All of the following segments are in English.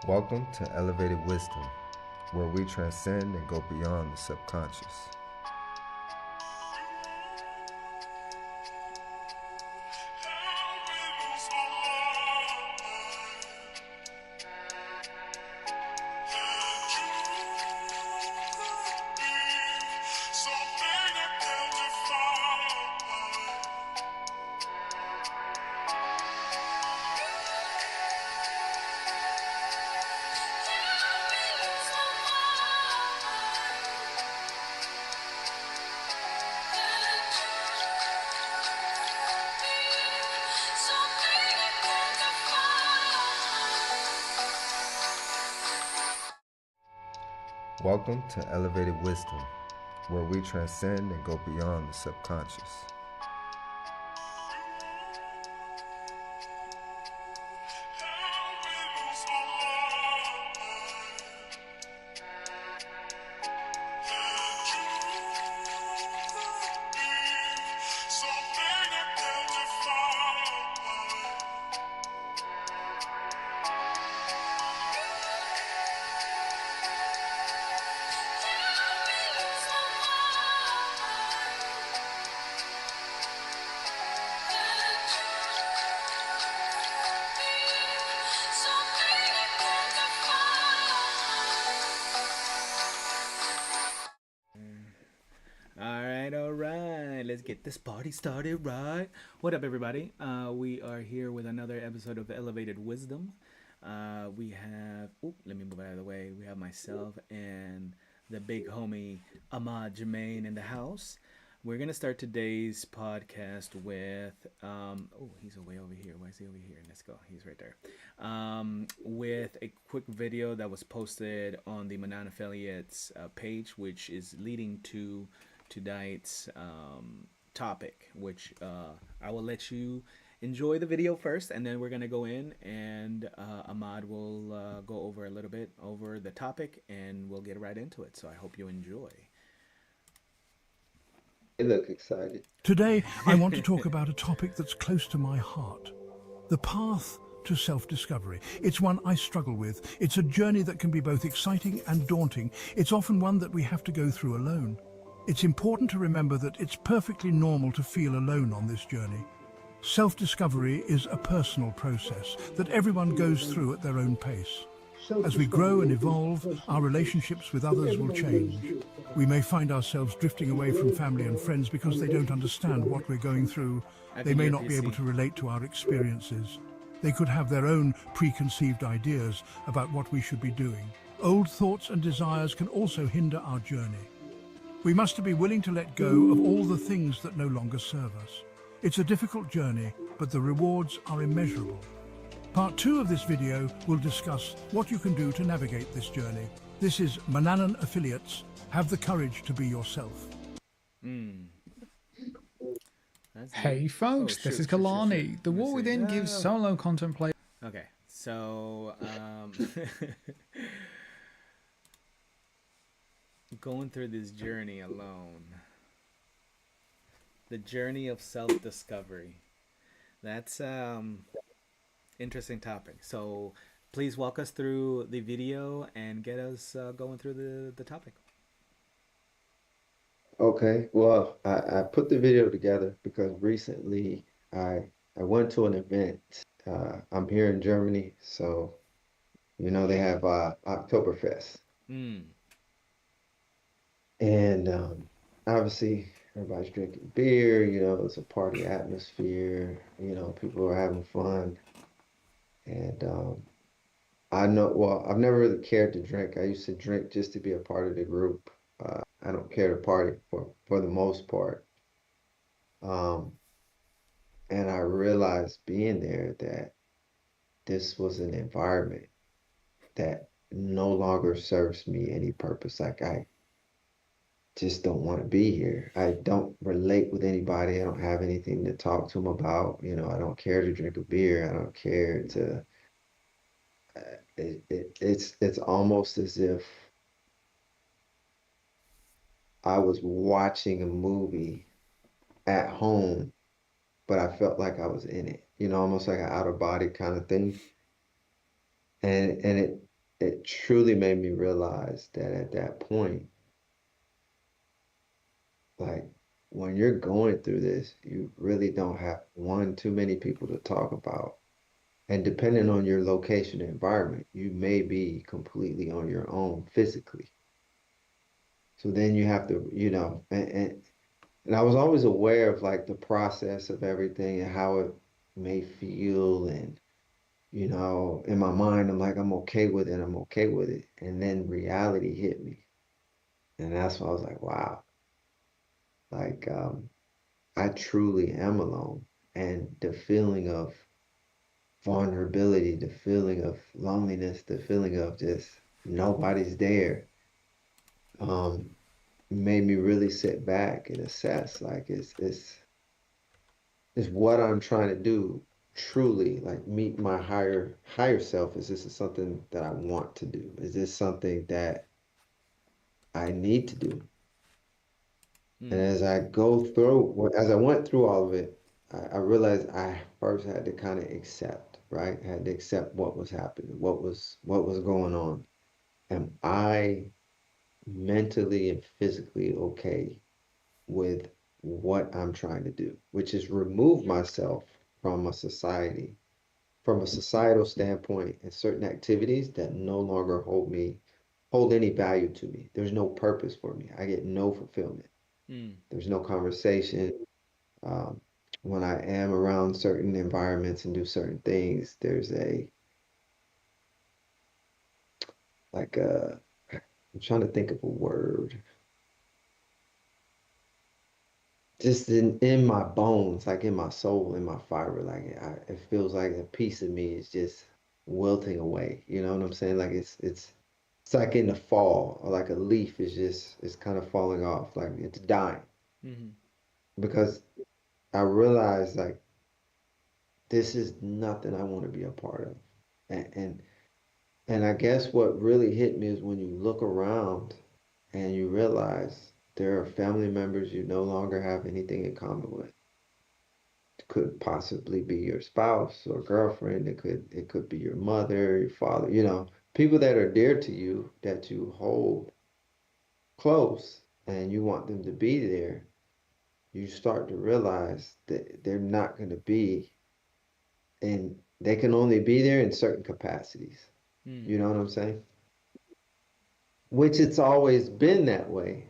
Welcome to Elevated Wisdom, where we transcend and go beyond the subconscious. Welcome to Elevated Wisdom, where we transcend and go beyond the subconscious. Let's get this party started, right? What up, everybody? We are here with another episode of Elevated Wisdom. We have, let me move out of the way. We have myself and the big homie Ahmad Jermaine in the house. We're gonna start today's podcast with, he's way over here. Why is he over here? Let's go. He's right there. With a quick video that was posted on the Manan Affiliates page, which is leading to tonight's topic, which I will let you enjoy the video first, and then we're gonna go in and Ahmad will go over a little bit over the topic, and we'll get right into it. So I hope you enjoy. You look excited. Today, I want to talk about a topic that's close to my heart. The path to self-discovery. It's one I struggle with. It's a journey that can be both exciting and daunting. It's often one that we have to go through alone. It's important to remember that it's perfectly normal to feel alone on this journey. Self-discovery is a personal process that everyone goes through at their own pace. As we grow and evolve, our relationships with others will change. We may find ourselves drifting away from family and friends because they don't understand what we're going through. They may not be able to relate to our experiences. They could have their own preconceived ideas about what we should be doing. Old thoughts and desires can also hinder our journey. We must be willing to let go of all the things that no longer serve us. It's a difficult journey, but the rewards are immeasurable. Part 2 of this video will discuss what you can do to navigate this journey. This is Mananan Affiliates. Have the courage to be yourself. Hey folks, this is Kalani. The War Within gives solo contemplation. Okay, so going through this journey alone, the journey of self-discovery. That's interesting topic. So please walk us through the video and get us going through the topic. Okay, well, I put the video together because recently I went to an event. I'm here in Germany, so they have Oktoberfest. And obviously everybody's drinking beer, it's a party atmosphere, people are having fun. And I've never really cared to drink. I used to drink just to be a part of the group. I don't care to party for the most part. And I realized being there that this was an environment that no longer serves me any purpose. Like I just don't want to be here. I don't relate with anybody. I don't have anything to talk to them about. I don't care to drink a beer. I don't care to. It's almost as if I was watching a movie at home, but I felt like I was in it. Almost like an out of body kind of thing. And it truly made me realize that at that point, like when you're going through this, you really don't have too many people to talk about. And depending on your location and environment, you may be completely on your own physically. So then you have to, and I was always aware of like the process of everything and how it may feel. And, in my mind, I'm like, I'm okay with it. I'm okay with it. And then reality hit me. And that's why I was like, wow, like, I truly am alone. And the feeling of vulnerability, the feeling of loneliness, the feeling of just nobody's there, um, made me really sit back and assess like is what I'm trying to do truly like meet my higher self? Is this something that I want to do? Is this something that I need to do? And Mm. as as I went through all of it, I realized I first had to kind of accept, right? I had to accept what was happening, what was going on. Am I mentally and physically okay with what I'm trying to do, which is remove myself from from a societal standpoint, and certain activities that no longer hold any value to me. There's no purpose for me. I get no fulfillment. Mm. There's no conversation. Um, when I am around certain environments and do certain things, there's like a, I'm trying to think of a word. Just in my bones, like in my soul, in my fiber, like it feels like a piece of me is just wilting away. You know what I'm saying? Like it's like in the fall, or like a leaf is just it's kind of falling off, like it's dying. Mm-hmm. Because I realize like this is nothing I want to be a part of. And I guess what really hit me is when you look around and you realize there are family members you no longer have anything in common with. Could possibly be your spouse or girlfriend. It could be your mother, your father, people that are dear to you that you hold close and you want them to be there. You start to realize that they're not going to be, and they can only be there in certain capacities. Mm. You know what I'm saying? Which it's always been that way,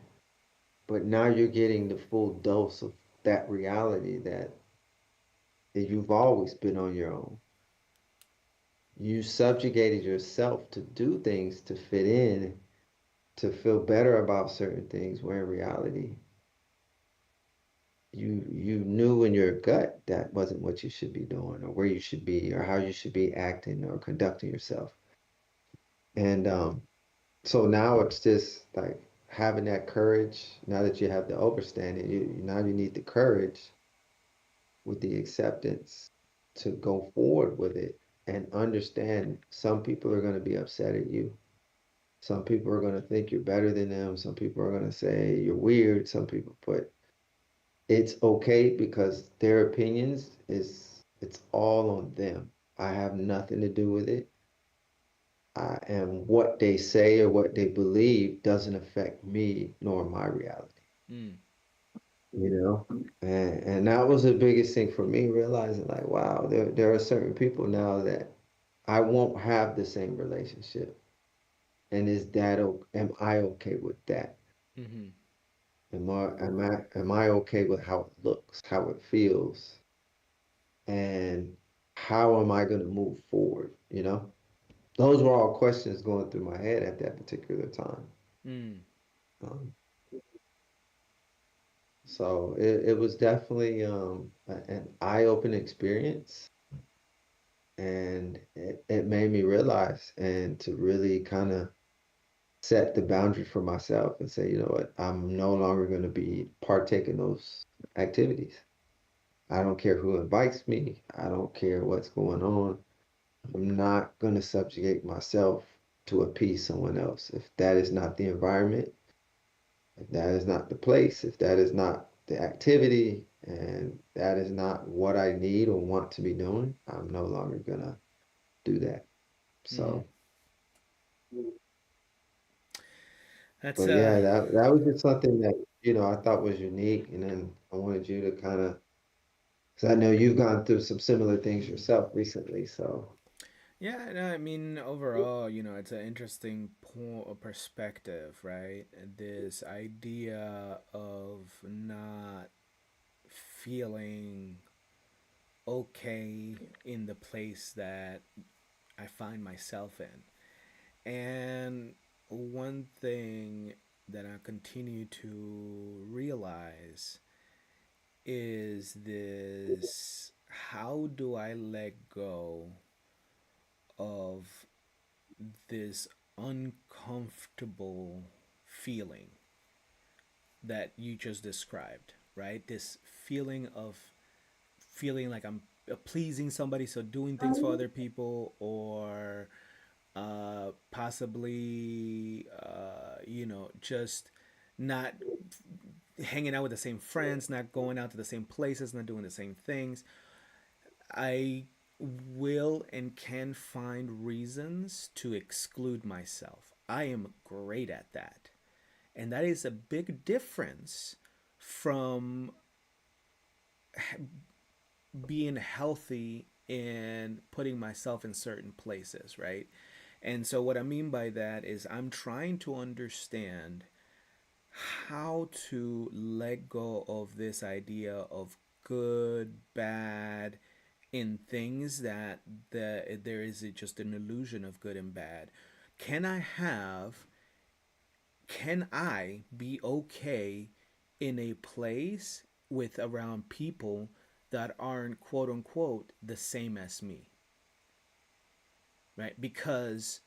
but now you're getting the full dose of that reality that you've always been on your own. You subjugated yourself to do things to fit in, to feel better about certain things, where in reality, you knew in your gut that wasn't what you should be doing, or where you should be, or how you should be acting or conducting yourself. And so now it's just like having that courage. Now that you have the overstanding, now you need the courage with the acceptance to go forward with it and understand some people are going to be upset at you. Some people are going to think you're better than them. Some people are going to say you're weird. Some people, but it's okay because their opinions it's all on them. I have nothing to do with it. And what they say or what they believe doesn't affect me nor my reality. Mm. You know, and that was the biggest thing for me, realizing like, wow, there are certain people now that I won't have the same relationship. And am I okay with that? Mm-hmm. Am I okay with how it looks, how it feels, and how am I going to move forward? Those were all questions going through my head at that particular time. Mm. Um, so it was definitely an eye-opening experience, and it made me realize and to really kind of set the boundary for myself and say, you know what, I'm no longer going to be partaking those activities. I don't care who invites me. I don't care what's going on. I'm not going to subjugate myself to appease someone else. If that is not the environment, if that is not the place, if that is not the activity, and that is not what I need or want to be doing, I'm no longer going to do that. Mm-hmm. So That's But yeah, that was just something that, I thought was unique, and then I wanted you to kind of, because I know you've gone through some similar things yourself recently, so. Yeah, no, I mean, overall, it's an interesting point of perspective, right? This idea of not feeling okay in the place that I find myself in. And one thing that I continue to realize is this: how do I let go of this uncomfortable feeling that you just described, right? This feeling of feeling like I'm pleasing somebody, so doing things for other people, or possibly, just not hanging out with the same friends, not going out to the same places, not doing the same things. I will and can find reasons to exclude myself. I am great at that. And that is a big difference from being healthy and putting myself in certain places, right? And so, what I mean by that is, I'm trying to understand how to let go of this idea of good, bad, in things that there is just an illusion of good and bad. Can I have, can I be okay in a place with around people that aren't quote unquote the same as me, right? Because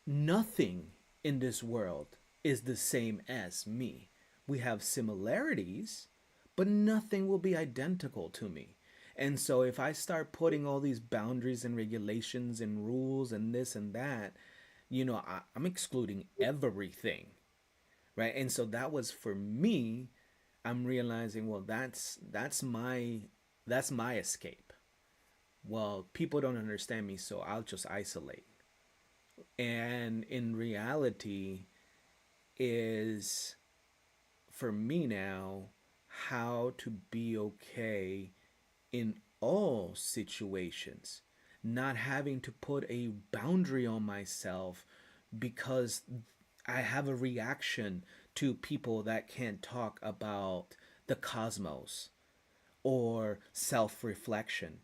nothing in this world is the same as me. We have similarities, but nothing will be identical to me. And so if I start putting all these boundaries and regulations and rules and this and that, I'm excluding everything, right? And so that was for me. I'm realizing, well, that's my escape. Well, people don't understand me, so I'll just isolate. And in reality, is for me now how to be okay in all situations, not having to put a boundary on myself because I have a reaction to people that can't talk about the cosmos or self reflection.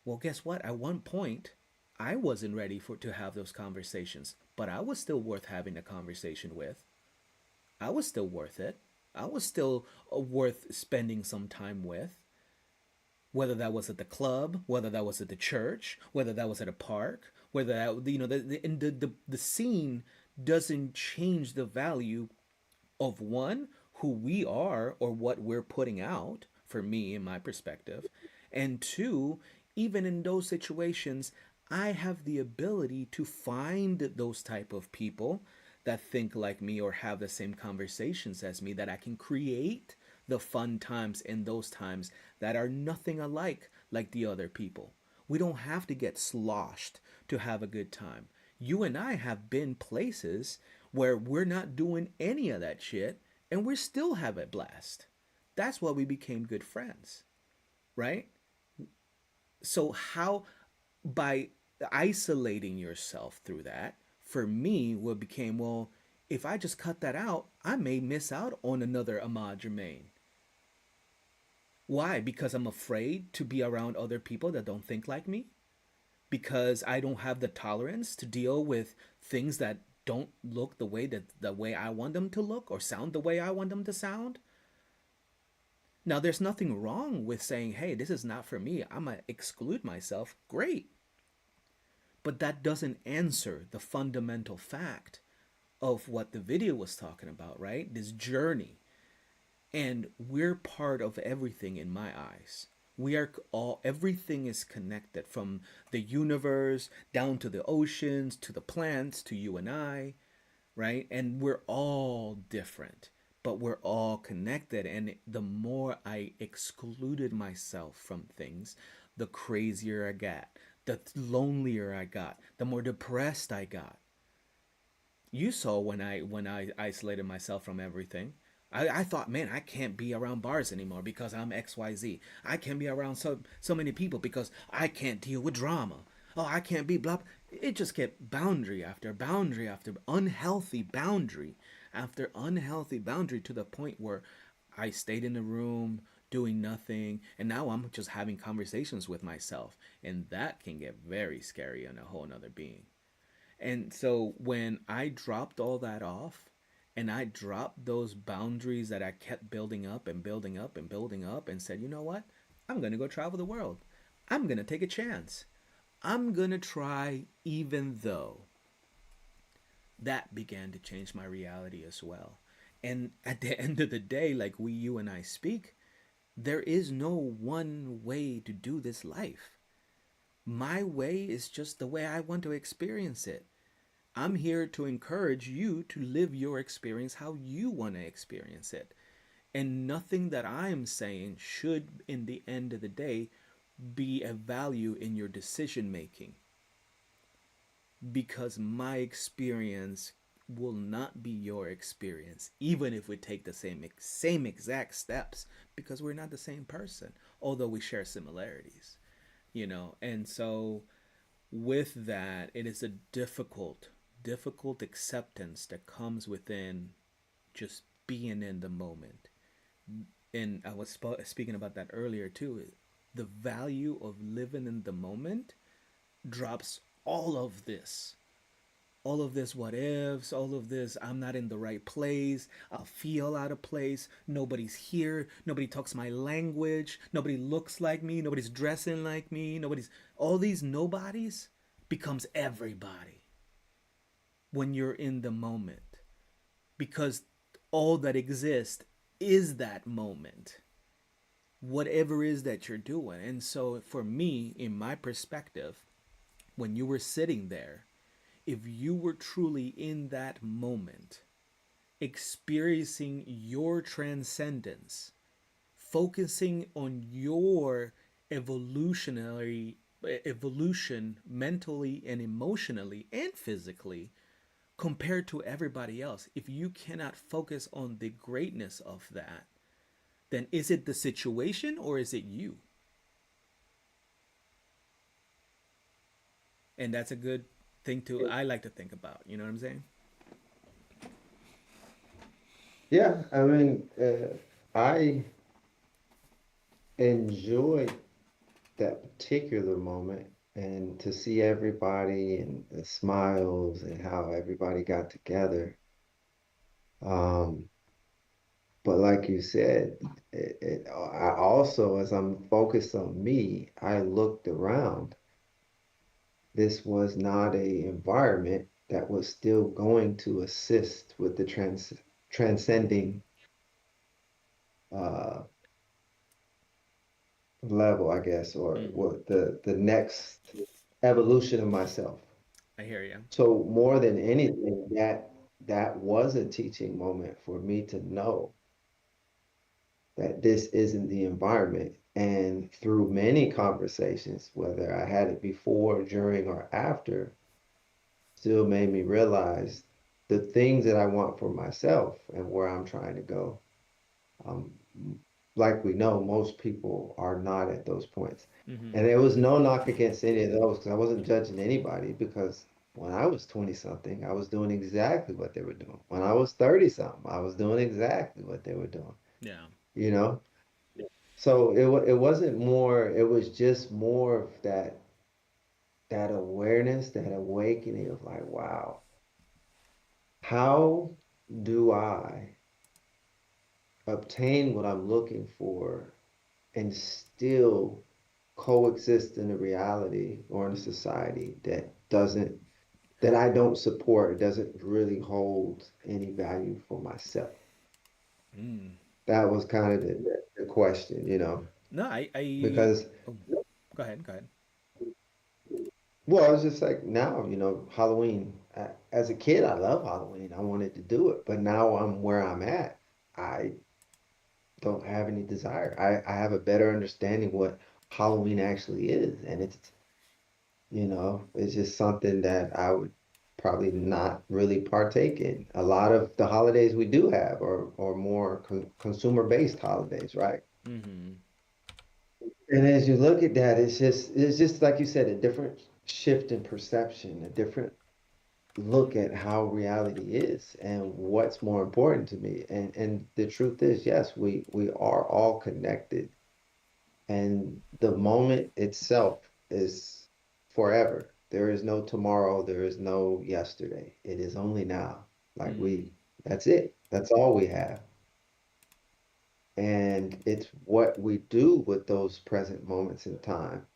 Well, guess what? At one point, I wasn't ready to have those conversations, but I was still worth having a conversation with. I was still worth it. I was still worth spending some time with, whether that was at the club, whether that was at the church, whether that was at a park, whether that, the scene doesn't change the value of one, who we are or what we're putting out, for me in my perspective, and two, even in those situations, I have the ability to find those type of people that think like me or have the same conversations as me, that I can create the fun times in those times that are nothing alike like the other people. We don't have to get sloshed to have a good time. You and I have been places where we're not doing any of that shit and we still have a blast. That's why we became good friends, right? So, how, by isolating yourself through that, for me, what became, well, if I just cut that out, I may miss out on another Ahmad Germain. Why? Because I'm afraid to be around other people that don't think like me? Because I don't have the tolerance to deal with things that don't look the way I want them to look or sound the way I want them to sound? Now, there's nothing wrong with saying, hey, this is not for me. I'm going to exclude myself. Great. But that doesn't answer the fundamental fact of what the video was talking about, right? This journey. And we're part of everything in my eyes. We are all, everything is connected, from the universe down to the oceans, to the plants, to you and I, right? And we're all different, but we're all connected. And the more I excluded myself from things, the crazier I got, the lonelier I got, the more depressed I got. You saw when I isolated myself from everything. I thought, man, I can't be around bars anymore because I'm XYZ. I can't be around so many people because I can't deal with drama. Oh, I can't be blah. It just kept boundary after boundary after unhealthy boundary after unhealthy boundary to the point where I stayed in the room doing nothing, and now I'm just having conversations with myself, and that can get very scary on a whole nother being. And so when I dropped all that off and I dropped those boundaries that I kept building up and building up and building up and said, you know what? I'm going to go travel the world. I'm going to take a chance. I'm going to try, even though that began to change my reality as well. And at the end of the day, like you and I speak, there is no one way to do this life. My way is just the way I want to experience it. I'm here to encourage you to live your experience how you want to experience it. And nothing that I'm saying should, in the end of the day, be a value in your decision making, because my experience will not be your experience, even if we take the same exact steps, because we're not the same person, although we share similarities, you know. And so with that, it is a difficult acceptance that comes within just being in the moment. And I was speaking about that earlier too. The value of living in the moment drops all of this what ifs, all of this I'm not in the right place, I'll feel out of place, nobody's here, nobody talks my language, nobody looks like me, nobody's dressing like me, nobody's, all these nobodies becomes everybody when you're in the moment, because all that exists is that moment, whatever is that you're doing. And so for me, in my perspective, when you were sitting there, if you were truly in that moment, experiencing your transcendence, focusing on your evolutionary evolution mentally and emotionally and physically compared to everybody else, if you cannot focus on the greatness of that, then is it the situation or is it you? And that's a good thing to, I like to think about, you know what I'm saying? Yeah, I mean, I enjoyed that particular moment and to see everybody and the smiles and how everybody got together. Um, but like you said, I also, as I'm focused on me, I looked around. This was not a environment that was still going to assist with the transcending uh, level, I guess, or Mm, what the next evolution of myself. I hear you. So more than anything, that was a teaching moment for me to know that this isn't the environment. And through many conversations, whether I had it before, during, or after, still made me realize the things that I want for myself and where I'm trying to go. Um, like we know, most people are not at those points. Mm-hmm. And there was no knock against any of those because I wasn't judging anybody because when I was 20 something, I was doing exactly what they were doing. When I was 30 something, I was doing exactly what they were doing, Yeah. you know? So it wasn't more, it was just more of that awareness, that awakening of like, wow, how do I obtain what I'm looking for and still coexist in a reality or in a society that I don't support, doesn't really hold any value for myself. Mm. That was kind of the question, you know, No, because oh, go ahead, go ahead. well, it's just like now, you know, Halloween. As a kid, I love Halloween. I wanted to do it, but now I'm where I'm at. I don't have any desire. I have a better understanding what Halloween actually is, and it's, you know, it's just something that I would. probably not really partake in. A lot of the holidays we do have are more consumer-based holidays, right? Mm-hmm. And as you look at that, it's just like you said, a different shift in perception, a different look at how reality is and what's more important to me. And the truth is, yes, we are all connected, and the moment itself is forever. There is no tomorrow, there is no yesterday. It is only now. Like Mm. that's it. That's all we have. And it's what we do with those present moments in time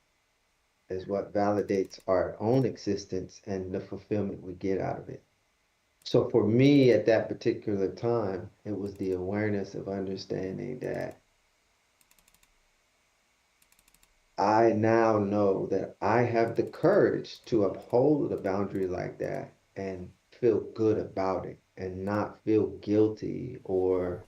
is what validates our own existence and the fulfillment we get out of it. So for me at that particular time, it was the awareness of understanding that I now know that I have the courage to uphold a boundary like that and feel good about it and not feel guilty or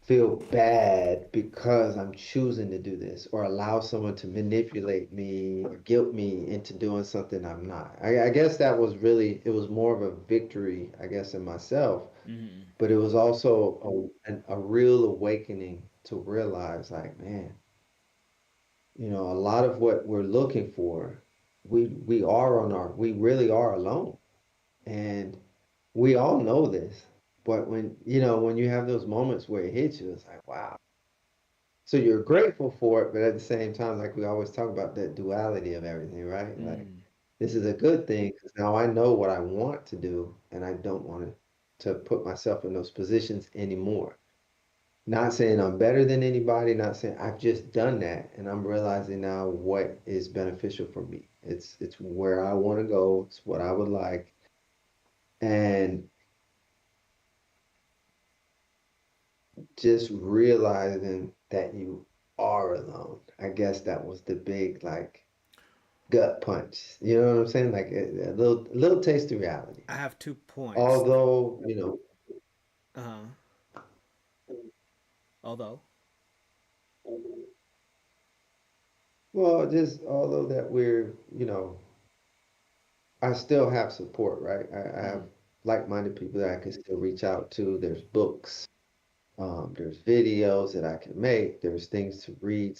feel bad because I'm choosing to do this or allow someone to manipulate me or guilt me into doing something I'm not. I guess that was really, it was more of a victory, I guess, in myself, Mm-hmm. but it was also a real awakening to realize, like, man, a lot of what we're looking for, we really are alone. And we all know this. But when you have those moments where it hits you, it's like, wow. So you're grateful for it, but at the same time, like we always talk about that duality of everything, right? Like Mm. this is a good thing because now I know what I want to do, and I don't want to put myself in those positions anymore. Not saying I'm better than anybody, not saying I've just done that, and I'm realizing now what is beneficial for me. It's where I want to go, it's what I would like, and just realizing that you are alone. I guess that was the big like gut punch. You know what I'm saying? Like a little taste of reality. I have 2 points. Although, Uh-huh. Although. well, just although that I still have support, right? I have Mm. like-minded people that I can still reach out to. There's books, there's videos that I can make, there's things to read.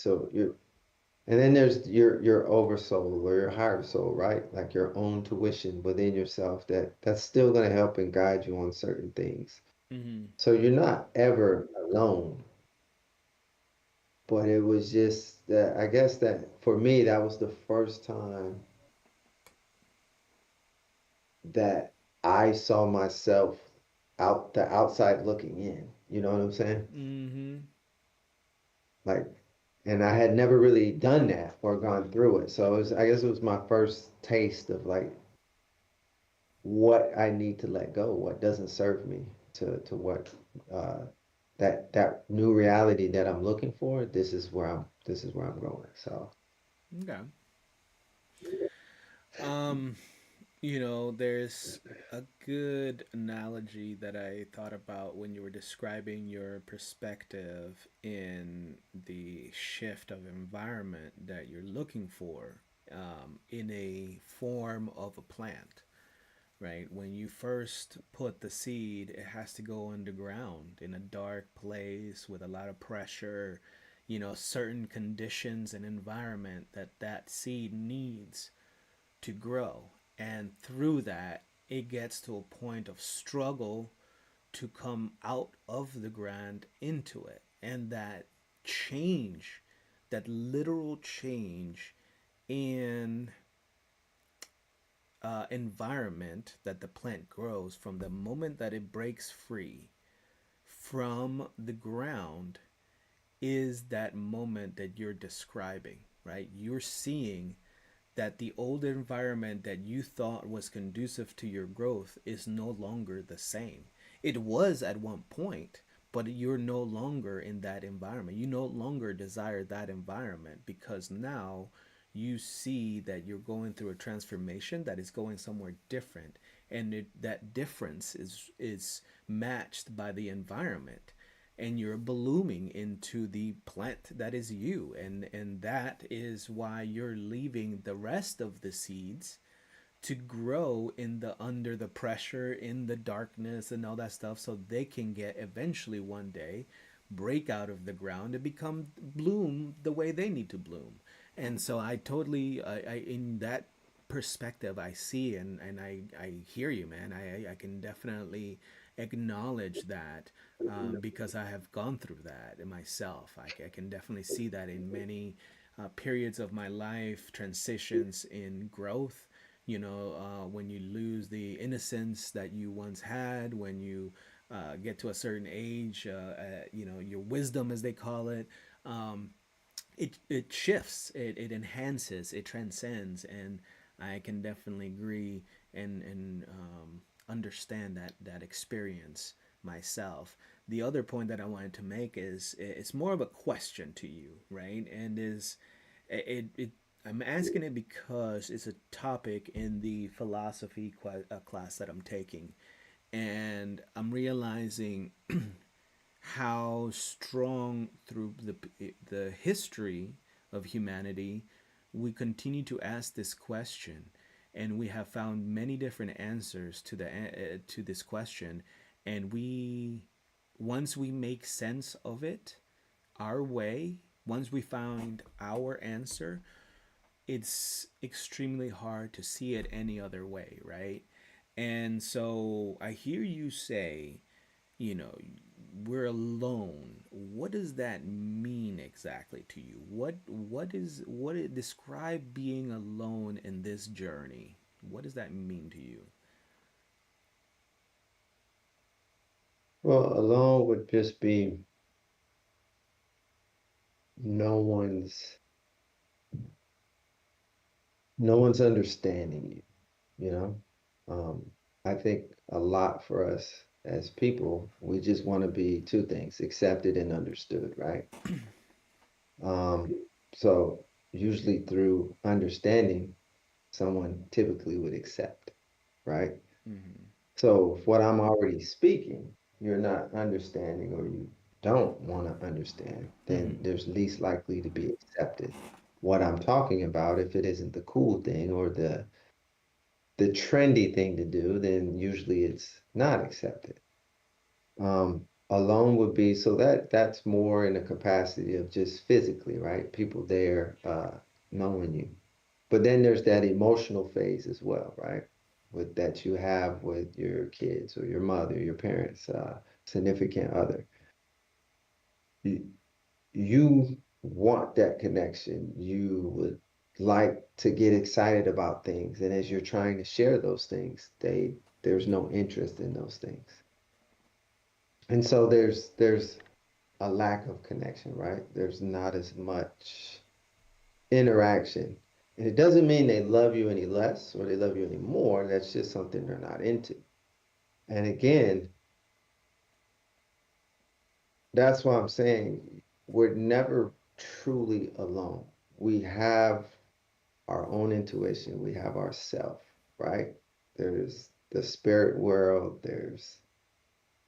And then there's your oversoul or your higher soul, right? Like your own tuition within yourself that's still going to help and guide you on certain things. Mm-hmm. So you're not ever alone. But it was just that I guess that for me that was the first time that I saw myself the outside looking in. You know what I'm saying? Mm-hmm. Like, and I had never really done that or gone through it. So I guess it was my first taste of like what I need to let go, what doesn't serve me to what uh that new reality that I'm looking for. This is where I'm going. So Okay. Um, there's a good analogy that I thought about when you were describing your perspective in the shift of environment that you're looking for in a form of a plant, right? When you first put the seed, it has to go underground in a dark place with a lot of pressure, certain conditions and environment that seed needs to grow. And through that, it gets to a point of struggle to come out of the ground into it. And that change, that literal change in environment that the plant grows from the moment that it breaks free from the ground is that moment that you're describing, right? You're seeing that the old environment that you thought was conducive to your growth is no longer the same. It was at one point, but you're no longer in that environment. You no longer desire that environment because now you see that you're going through a transformation that is going somewhere different, and that difference is matched by the environment, and you're blooming into the plant that is you, and that is why you're leaving the rest of the seeds to grow in the under the pressure, in the darkness and all that stuff, so they can get eventually one day break out of the ground and become bloom the way they need to bloom. And so I totally I in that perspective I see, and I hear you, man. I can definitely acknowledge that, because I have gone through that myself. I can definitely see that in many periods of my life, transitions in growth. When you lose the innocence that you once had, when you get to a certain age, your wisdom, as they call it, it shifts, it enhances, it transcends, and I can definitely agree and understand that experience myself. The other point that I wanted to make is it's more of a question to you, right? And is it I'm asking it because it's a topic in the philosophy class that I'm taking, and I'm realizing how strong through the history of humanity we continue to ask this question, and we have found many different answers to this question, and we once we make sense of it our way, once we find our answer, it's extremely hard to see it any other way, right? And so I hear you say, you know, we're alone. What does that mean exactly to you? Describe being alone in this journey? What does that mean to you? Well, alone would just be no one's no one's understanding you, you know? Um, I think a lot for us as people, we just want to be two things, accepted and understood, right? Um, so usually through understanding, someone typically would accept, right? Mm-hmm. So if what I'm already speaking, you're not understanding or you don't want to understand, then Mm-hmm. there's least likely to be accepted. What I'm talking about, if it isn't the cool thing or the trendy thing to do, then usually it's not accepted. Alone would be so that's more in the capacity of just physically, right? People there knowing you. But then there's that emotional phase as well, right? With that you have with your kids or your mother, your parents, significant other. You, you want that connection. You would like to get excited about things, and as you're trying to share those things, there's no interest in those things. And so there's a lack of connection, right? There's not as much interaction. And it doesn't mean they love you any less or they love you any more. That's just something they're not into. And again, that's why I'm saying we're never truly alone. We have our own intuition, we have our self, right? There's the spirit world, there's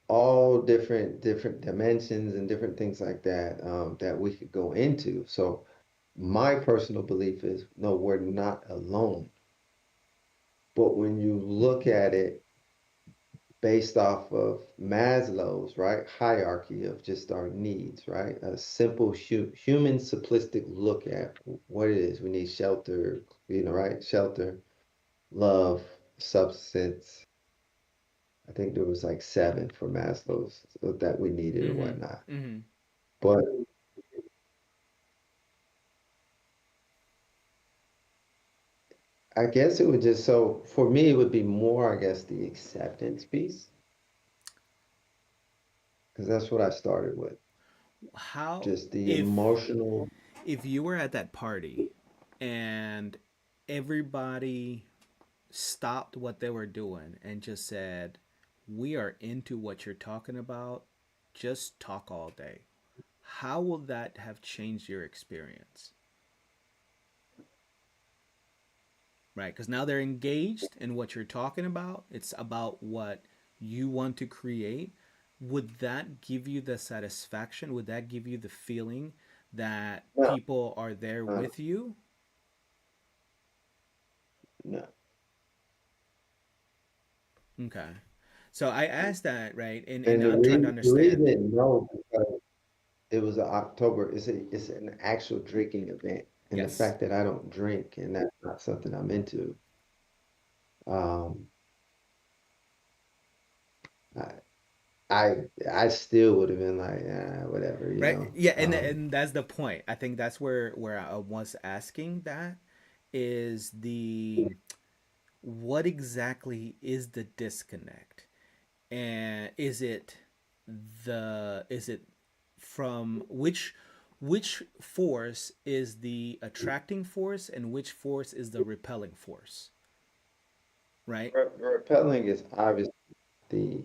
all different dimensions and different things like that that we could go into. So my personal belief is no, we're not alone. But when you look at it based off of Maslow's right hierarchy of just our needs, right? A simple human simplistic look at what it is. We need shelter, right? Shelter, love, substance. I think there was like seven for Maslow's that we needed or Mm-hmm. whatnot. Mm-hmm. But I guess it would just so for me it would be more, I guess, the acceptance piece because that's what I started with. How Just the if emotional. if you were at that party and everybody stopped what they were doing and just said, "We are into what you're talking about. Just talk all day." How will that have changed your experience? Right? Because now they're engaged in what you're talking about. It's about what you want to create. Would that give you the satisfaction? Would that give you the feeling that No, people are there uh, with you? no. Okay. So I asked that, right? And And I'm trying to the understand. reason no, because it was a October. It's an actual drinking event, and the Yes. fact that I don't drink and that's not something I'm into, um, I I I still would have been like, whatever, you Right. know. Yeah, and that's the point. I think that's where I was asking that is the what exactly is the disconnect? And is it from which force is the attracting force and which force is the repelling force, right? Repelling is obviously the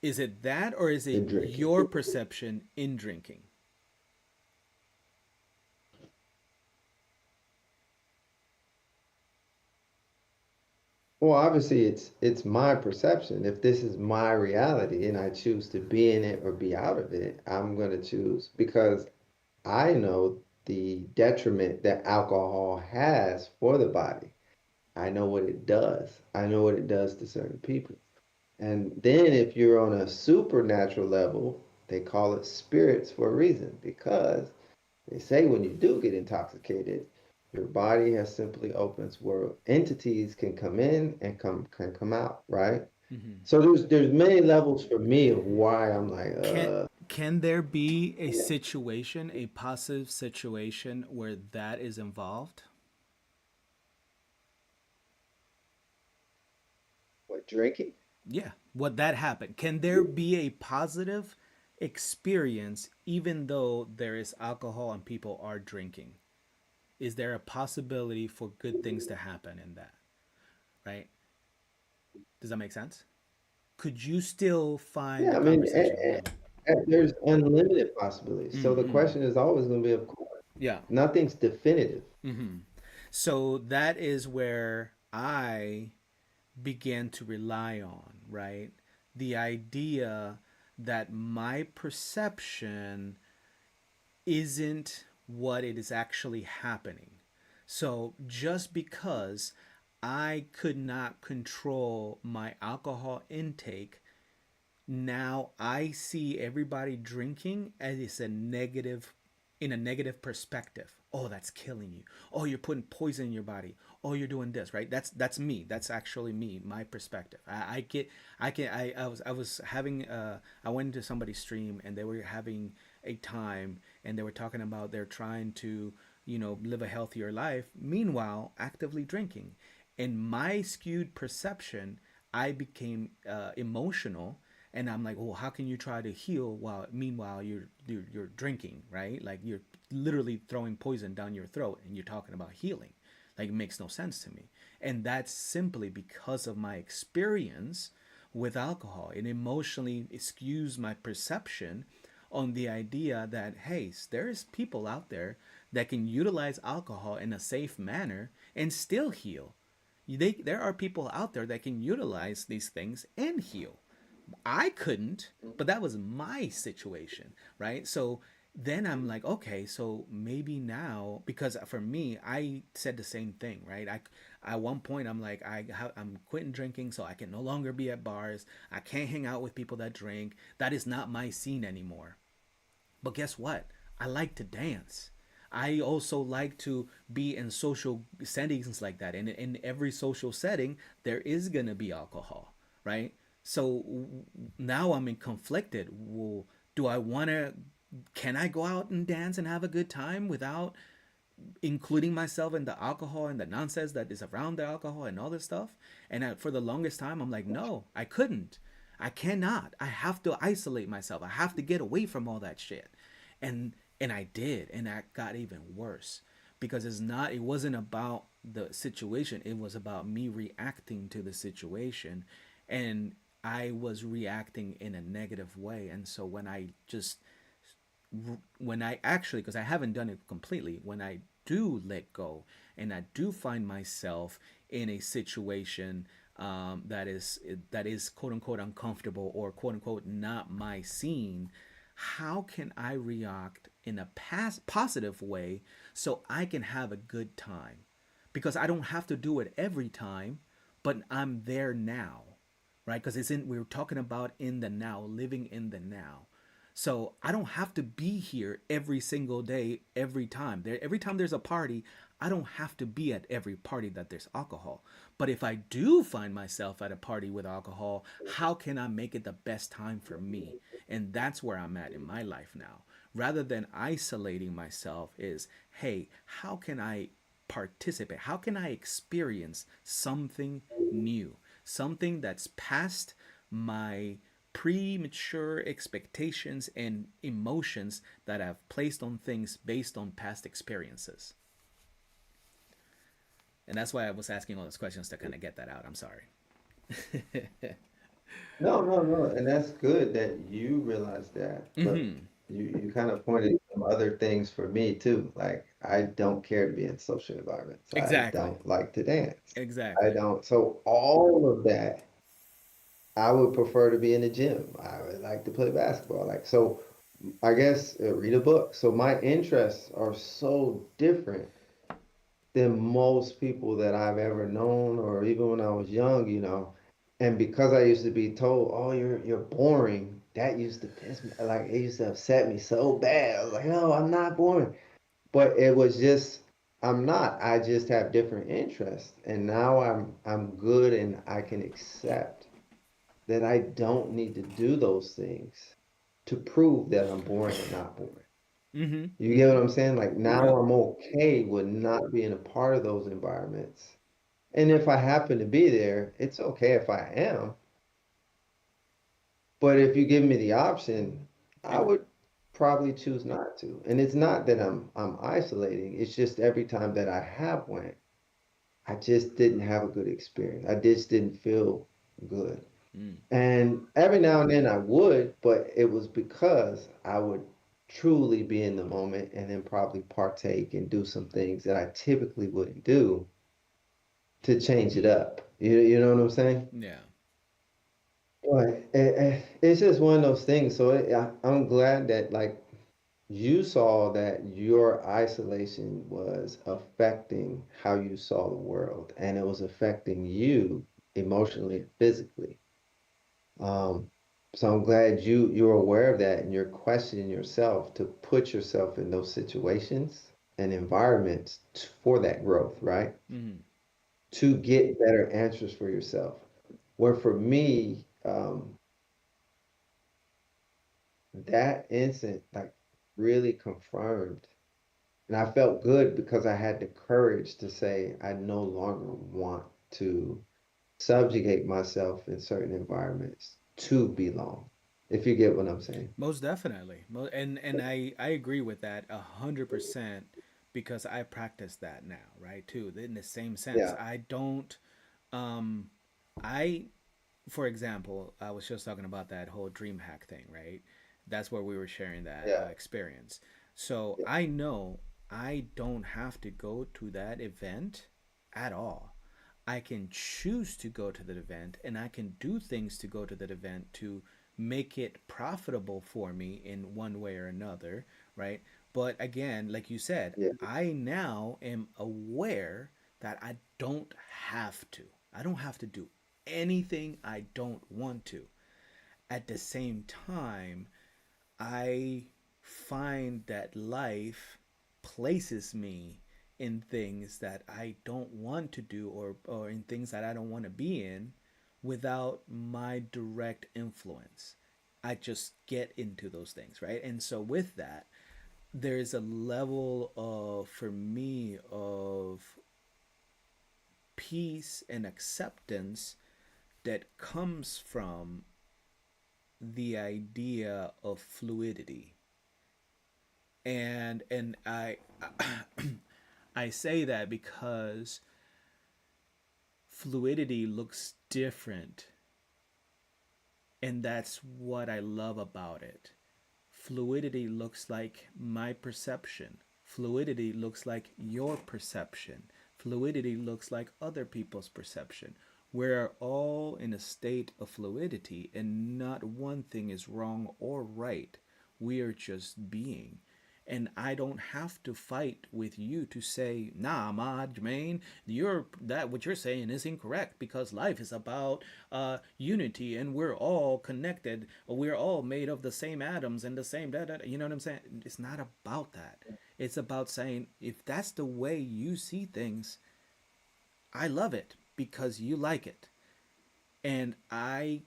Is it that or is the it drinking. your perception in drinking? Well, obviously it's my perception. If this is my reality and I choose to be in it or be out of it, I'm gonna choose because I know the detriment that alcohol has for the body. I know what it does. I know what it does to certain people. And then if you're on a supernatural level, they call it spirits for a reason because they say when you do get intoxicated, your body has simply opens where entities can come in and can come out, right? Mm-hmm. So there's many levels for me of why I'm like, Can there be a situation, a positive situation where that is involved? what, drinking? Yeah, what that happened. Can there be a positive experience even though there is alcohol and people are drinking? Is there a possibility for good things to happen in that? Right? Does that make sense? Could you still find Yeah, the I mean, conversation? Yeah. there's unlimited possibilities. So the Mm-hmm. question is always going to be, of course, Yeah. nothing's definitive. Mm-hmm. So that is where I began to rely on, right? The idea that my perception isn't what it is actually happening. So just because I could not control my alcohol intake, now I see everybody drinking as a negative, in a negative perspective. Oh, that's killing you. Oh, you're putting poison in your body. Oh, you're doing this, right? That's me. That's actually me, my perspective. I get, I was having, I went into somebody's stream and they were having a time and they were talking about they're trying to, live a healthier life. Meanwhile, actively drinking. In my skewed perception, I became emotional and I'm like, well, how can you try to heal while meanwhile you're drinking, right? Like you're literally throwing poison down your throat and you're talking about healing. Like it makes no sense to me. And that's simply because of my experience with alcohol. It emotionally skews my perception on the idea that hey, there's people out there that can utilize alcohol in a safe manner and still heal. There are people out there that can utilize these things and heal. I couldn't, but that was my situation, right? So then I'm like, okay, so maybe now, because for me, I said the same thing, right? At one point I'm like, I'm quitting drinking, so I can no longer be at bars. I can't hang out with people that drink. That is not my scene anymore. But guess what? I like to dance. I also like to be in social settings like that. And in every social setting, there is going to be alcohol, right? So now I'm in conflicted. Well, do I want to, can I go out and dance and have a good time without including myself in the alcohol and the nonsense that is around the alcohol and all this stuff? And for the longest time, I'm like, no, I couldn't. I cannot. I have to isolate myself. I have to get away from all that shit. And I did, and that got even worse because it wasn't about the situation. It was about me reacting to the situation, and I was reacting in a negative way. And so when I actually, because I haven't done it completely, when I do let go and I do find myself in a situation that is quote unquote uncomfortable or quote unquote not my scene, how can I react in a positive way so I can have a good time? Because I don't have to do it every time, but I'm there now. right? Because we're talking about in the now, living in the now. So I don't have to be here every single day, every time. Every time there's a party, I don't have to be at every party that there's alcohol. But if I do find myself at a party with alcohol, how can I make it the best time for me? And that's where I'm at in my life now. Rather than isolating myself, is hey, how can I participate? How can I experience something new? Something that's past my premature expectations and emotions that I've placed on things based on past experiences. And that's why I was asking all those questions to kind of get that out. I'm sorry. No, no, no. And that's good that you realize that. But you kind of pointed some other things for me too. Like I don't care to be in social environments. I Exactly. don't like to dance. I Exactly. don't. So all of that, I would prefer to be in the gym. I would like to play basketball. Like so, I guess read a book. So my interests are so different than most people that I've ever known, or even when I was young, you know. And because I used to be told, "Oh, you're boring," that used to piss me. Like it used to upset me so bad. I was like, "No, I'm not boring." But it was just, I'm not. I just have different interests, and now I'm good, and I can accept that I don't need to do those things to prove that I'm boring or not boring. You get what I'm saying? Like now Yep. I'm okay with not being a part of those environments. And if I happen to be there, it's okay if I am. But if you give me the option, I would probably choose not to. And it's not that I'm isolating. It's just every time that I have went, I just didn't have a good experience. I just didn't feel good. And every now and then I would, but it was because I would truly be in the moment and then probably partake and do some things that I typically wouldn't do to change it up. You know what I'm saying? Yeah. But it's just one of those things. So I'm glad that like you saw that your isolation was affecting how you saw the world, and it was affecting you emotionally and physically. Um, so I'm glad you're aware of that and you're questioning yourself to put yourself in those situations and environments for that growth, right? To get better answers for yourself. Where for me, that instant like really confirmed, and I felt good because I had the courage to say I no longer want to subjugate myself in certain environments to belong. If you get what I'm saying. Most definitely. And I agree with that 100% because I practice that now, right? Too. In the same sense, Yeah. I don't. Um, I, for example, I was just talking about that whole dream hack thing, right? That's where we were sharing that Yeah. experience. So I know I don't have to go to that event at all. I can choose to go to that event and I can do things to go to that event to make it profitable for me in one way or another, right? But again, like you said, Yeah. I now am aware that I don't have to. I don't have to do anything I don't want to. At the same time, I find that life places me in things that I don't want to do or in things that I don't want to be in without my direct influence. I just get into those things, right? And so with that, there's a level of, for me, of peace and acceptance that comes from the idea of fluidity. And I say that because fluidity looks different, and that's what I love about it. Fluidity looks like my perception. Fluidity looks like your perception. Fluidity looks like other people's perception. We're all in a state of fluidity, and not one thing is wrong or right. We are just being. And I don't have to fight with you to say, nah, Ahmad, Jermaine, what you're saying is incorrect because life is about unity and we're all connected. We're all made of the same atoms and the same da da. You know what I'm saying? It's not about that. It's about saying if that's the way you see things, I love it because you like it. And I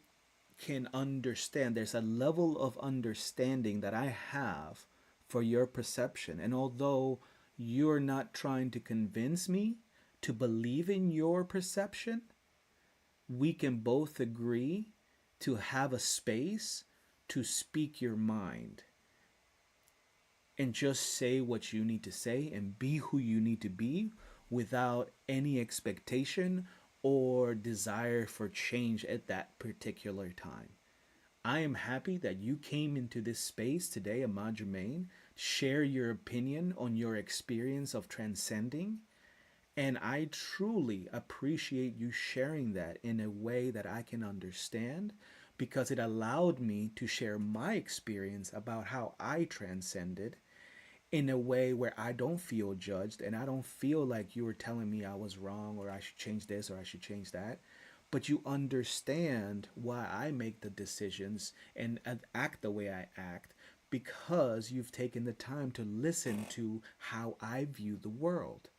can understand, there's a level of understanding that I have for your perception. And although you're not trying to convince me to believe in your perception, we can both agree to have a space to speak your mind and just say what you need to say and be who you need to be without any expectation or desire for change at that particular time. I am happy that you came into this space today, Ahmad Jermaine, share your opinion on your experience of transcending. And I truly appreciate you sharing that in a way that I can understand because it allowed me to share my experience about how I transcended in a way where I don't feel judged and I don't feel like you were telling me I was wrong or I should change this or I should change that. But you understand why I make the decisions and act the way I act because you've taken the time to listen to how I view the world.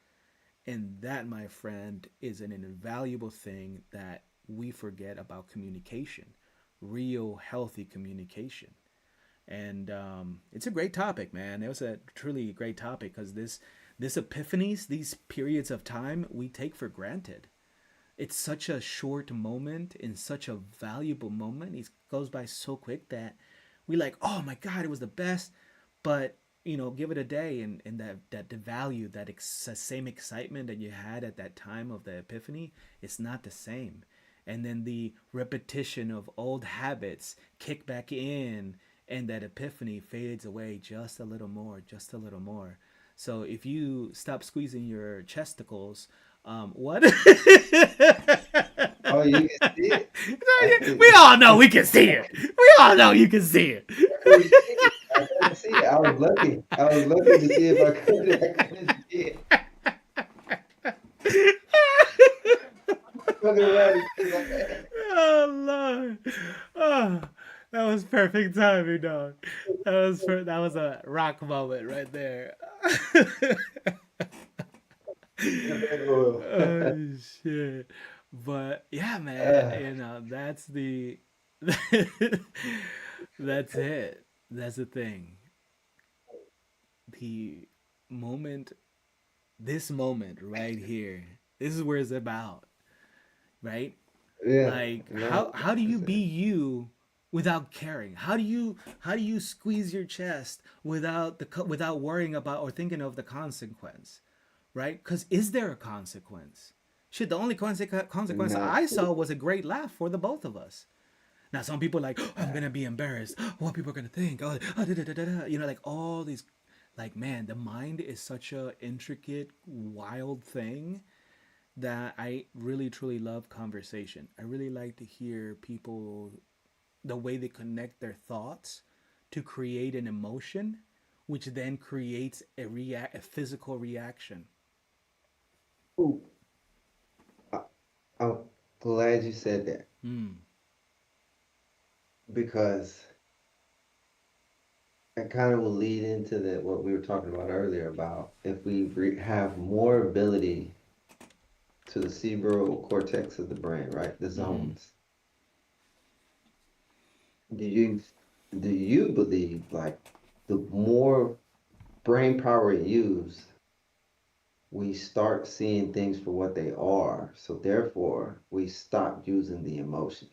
And that, my friend, is an invaluable thing that we forget about communication, real healthy communication. And it's a great topic, man. It was a truly great topic because this epiphanies, these periods of time, we take for granted. It's such a short moment in such a valuable moment. It goes by so quick that we like, oh my God, it was the best. But give it a day and that the value, same excitement that you had at that time of the epiphany, it's not the same. And then the repetition of old habits kick back in and that epiphany fades away just a little more, just a little more. So if you stop squeezing your chesticles, what? Oh, you can see it. I We couldn't. all know we can see it. We all know you can see it. I couldn't see it. I couldn't see it. I was looking. I was looking to see if I could. I couldn't see it. Looking around to see like, Oh Lord. Oh, that was perfect timing, dog. That was a rock moment right there. "Hey, Oh shit. But yeah, man, uh, that's the that's it. That's the thing. The moment this moment right here. This is where it's about, right? yeah, Like no, how do you be 100%. you without caring? How do you squeeze your chest without without worrying about or thinking of the consequence, right? Because is there a consequence? Shit, the only consequence No, I saw was a great laugh for the both of us. Now some people are like, oh, I'm gonna be embarrassed. What people are gonna think? Da, da, da, da, da. Like all these, like man, the mind is such a intricate, wild thing that I really truly love conversation. I really like to hear people the way they connect their thoughts to create an emotion, which then creates a physical reaction. ooh, I, I'm glad you said that Mm. because it kind of will lead into what we were talking about earlier about if we have more ability to the cerebral cortex of the brain, right? The Mm-hmm. zones. Do you do you believe like the more brain power we use, we start seeing things for what they are. So therefore, we stop using the emotions.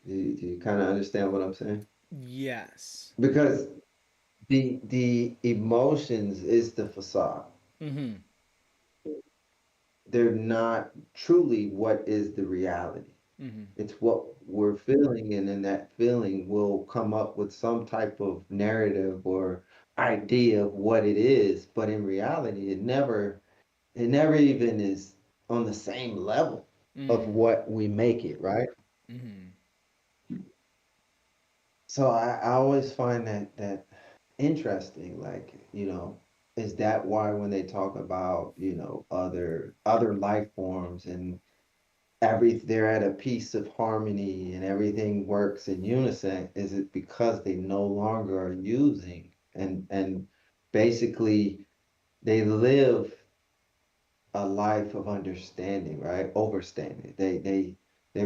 Do you kind of understand what I'm saying? Yes. Because the emotions is the facade. Mm-hmm. They're not truly what is the reality. Mm-hmm. It's what we're feeling, and then that feeling will come up with some type of narrative or idea of what it is. But in reality, it never even is on the same level of Mm-hmm. what we make it, right? Mm-hmm. So I always find that interesting. Like, is that why when they talk about, other life forms and they're at a piece of harmony and everything works in unison, is it because they no longer are using and basically they live a life of understanding, right? Overstanding. They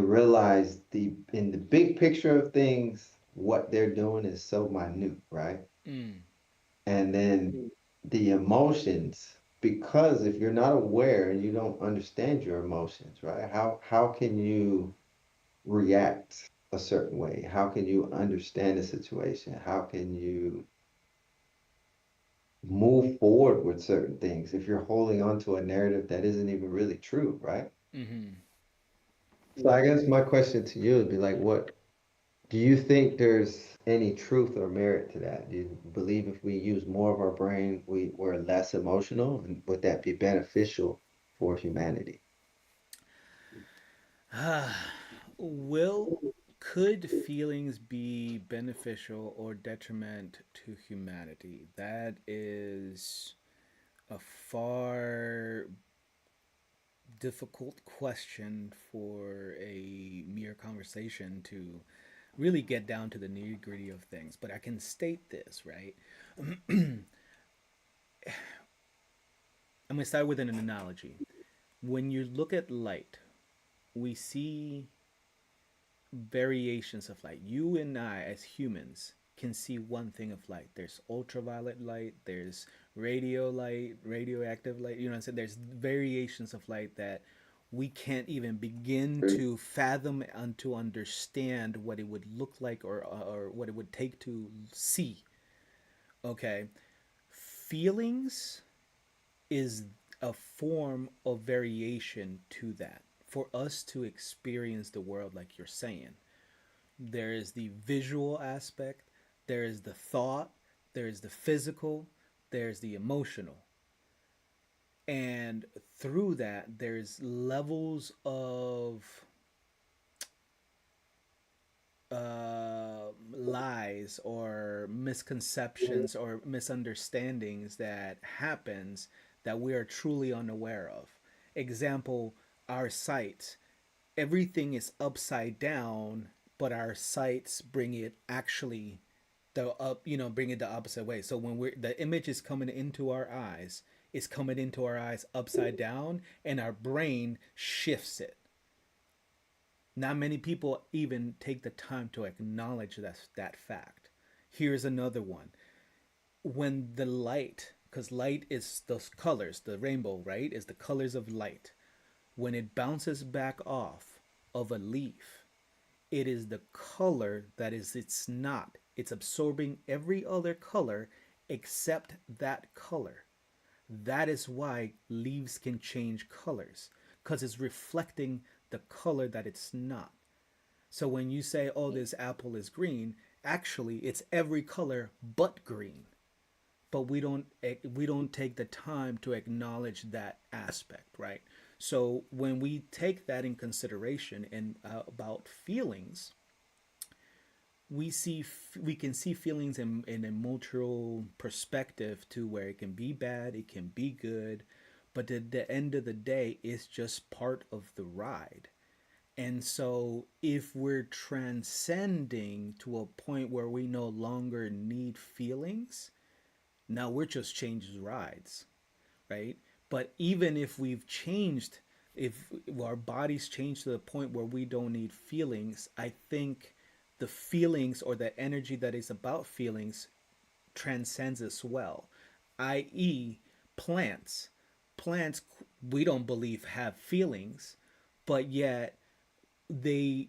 realize in the big picture of things, what they're doing is so minute, right? Mm. And then the emotions, because if you're not aware and you don't understand your emotions, right? How can you react a certain way? How can you understand the situation? How can you move forward with certain things if you're holding on to a narrative that isn't even really true, right? Mm-hmm. So I guess my question to you would be like, what do you think there's any truth or merit to that? Do you believe if we use more of our brain, we're less emotional, and would that be beneficial for humanity? Will could feelings be beneficial or detriment to humanity? That is a far difficult question for a mere conversation to really get down to the nitty gritty of things. But I can state this, right? I'm going to start with an analogy. When you look at light, we see variations of light. You and I, as humans, can see one thing of light. There's ultraviolet light, there's radio light, radioactive light. You know what I'm saying? There's variations of light that we can't even begin True. to fathom and to understand what it would look like or what it would take to see. Okay. Feelings is a form of variation to that for us to experience the world like you're saying. There is the visual aspect, there is the thought, there is the physical, there's the emotional. And through that, there's levels of lies or misconceptions or misunderstandings that happens that we are truly unaware of. Example, our sight. Everything is upside down, but our sights bring it actually the up, bring it the opposite way. So when the image is coming into our eyes, it's coming into our eyes upside down, and our brain shifts it. Not many people even take the time to acknowledge that fact. Here's another one. When the light, because light is those colors, the rainbow, right, is the colors of light. When it bounces back off of a leaf, it is the color that is it's not. It's absorbing every other color except that color. That is why leaves can change colors because it's reflecting the color that it's not. So when you say, "Oh, this apple is green," actually it's every color but green. But we don't take the time to acknowledge that aspect, right? So when we take that in consideration and about feelings, we can see feelings in a multiple perspective to where it can be bad, it can be good, but at the end of the day, it's just part of the ride. And so, if we're transcending to a point where we no longer need feelings, now we're just changing rides, right? But even if we've changed, if our bodies change to the point where we don't need feelings, I think the feelings or the energy that is about feelings transcends as well, i.e., plants. Plants, we don't believe have feelings, but yet they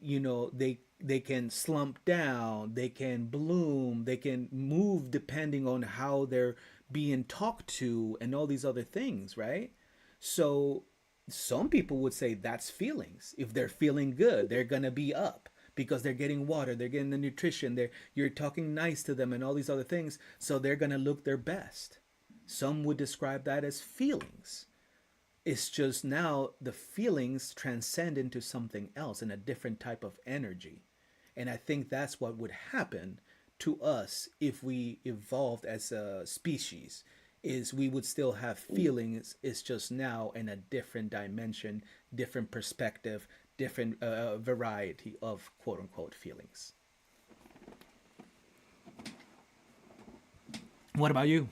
can slump down, they can bloom, they can move depending on how they're being talked to and all these other things, right? So some people would say that's feelings. If they're feeling good, they're going to be up because they're getting water, they're getting the nutrition, you're talking nice to them and all these other things, so they're going to look their best. Some would describe that as feelings. It's just now the feelings transcend into something else in a different type of energy. And I think that's what would happen to us, if we evolved as a species, is we would still have feelings. It's just now in a different dimension, different perspective, different variety of quote unquote feelings. What about you?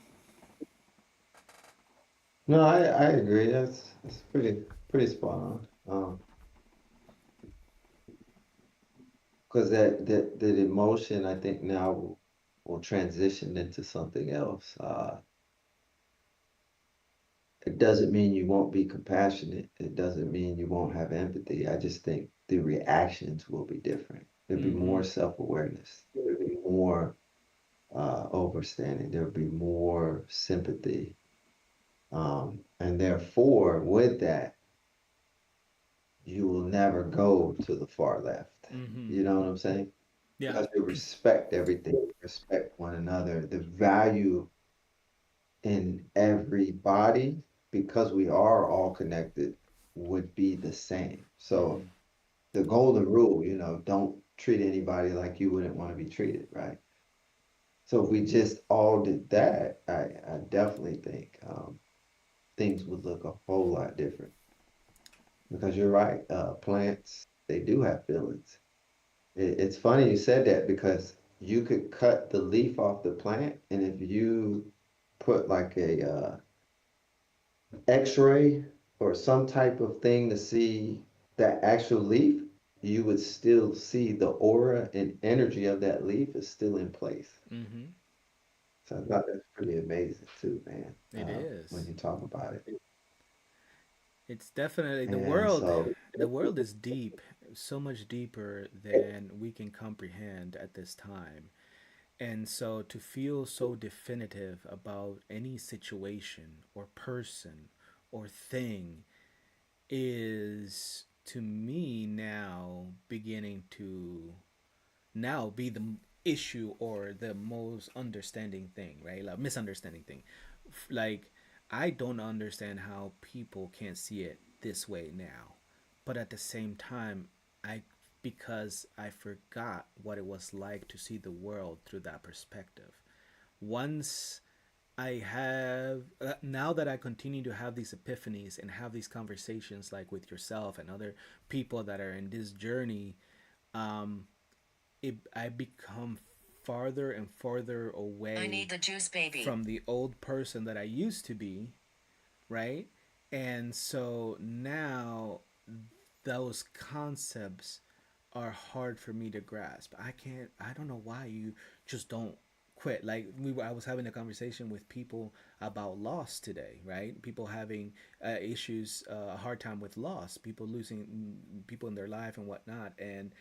No, I agree. That's pretty spot on. Because that emotion, I think now will transition into something else. It doesn't mean you won't be compassionate. It doesn't mean you won't have empathy. I just think the reactions will be different. There'll be Mm-hmm. more self-awareness. There'll be more overstanding. There'll be more sympathy. And therefore, with that, you will never go to the far left. Mm-hmm. You know what I'm saying? Yeah. Because you respect everything, respect one another. The value in everybody, because we are all connected, would be the same. So Mm-hmm. the golden rule, don't treat anybody like you wouldn't want to be treated, right? So if we just all did that, I definitely think things would look a whole lot different. Because you're right, plants, they do have feelings. It's funny you said that because you could cut the leaf off the plant, and if you put like a X-ray or some type of thing to see that actual leaf, you would still see the aura and energy of that leaf is still in place. Mm-hmm. So I thought that's pretty amazing too, man. It When is. you talk about it, It's definitely the and world. so The world is deep, so much deeper than we can comprehend at this time. And so to feel so definitive about any situation or person or thing is, to me, now beginning to now be the issue or the most understanding thing, right? Like misunderstanding thing. Like I don't understand how people can't see it this way now. But at the same time, I because I forgot what it was like to see the world through that perspective. Once I have now that I continue to have these epiphanies and have these conversations like with yourself and other people that are in this journey, um, I become farther and farther away. I need the juice, baby. From the old person that I used to be, right? And so now those concepts are hard for me to grasp. I don't know why you just don't quit. Like I was having a conversation with people about loss today, right? People having issues, a hard time with loss, people losing people in their life and whatnot. And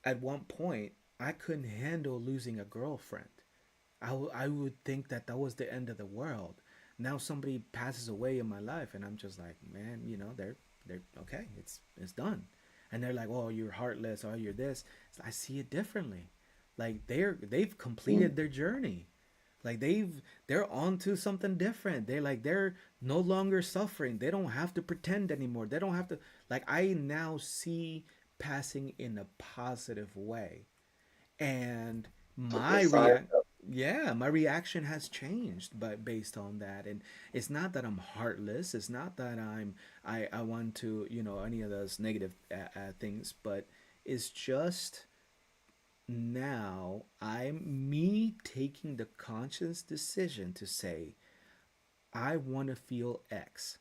at one point, I couldn't handle losing a girlfriend. I would think that that was the end of the world. Now somebody passes away in my life, and I'm just like, man, they're okay. It's done, and they're like, oh, you're heartless, or you're this. I see it differently. Like they've completed their journey. Like they're on to something different. They're no longer suffering. They don't have to pretend anymore. They don't have to like I now see passing in a positive way. And my react yeah, my reaction has changed but based on that. And it's not that I'm heartless. It's not that I want to, any of those negative things, but it's just now I'm me taking the conscious decision to say, I want to feel X.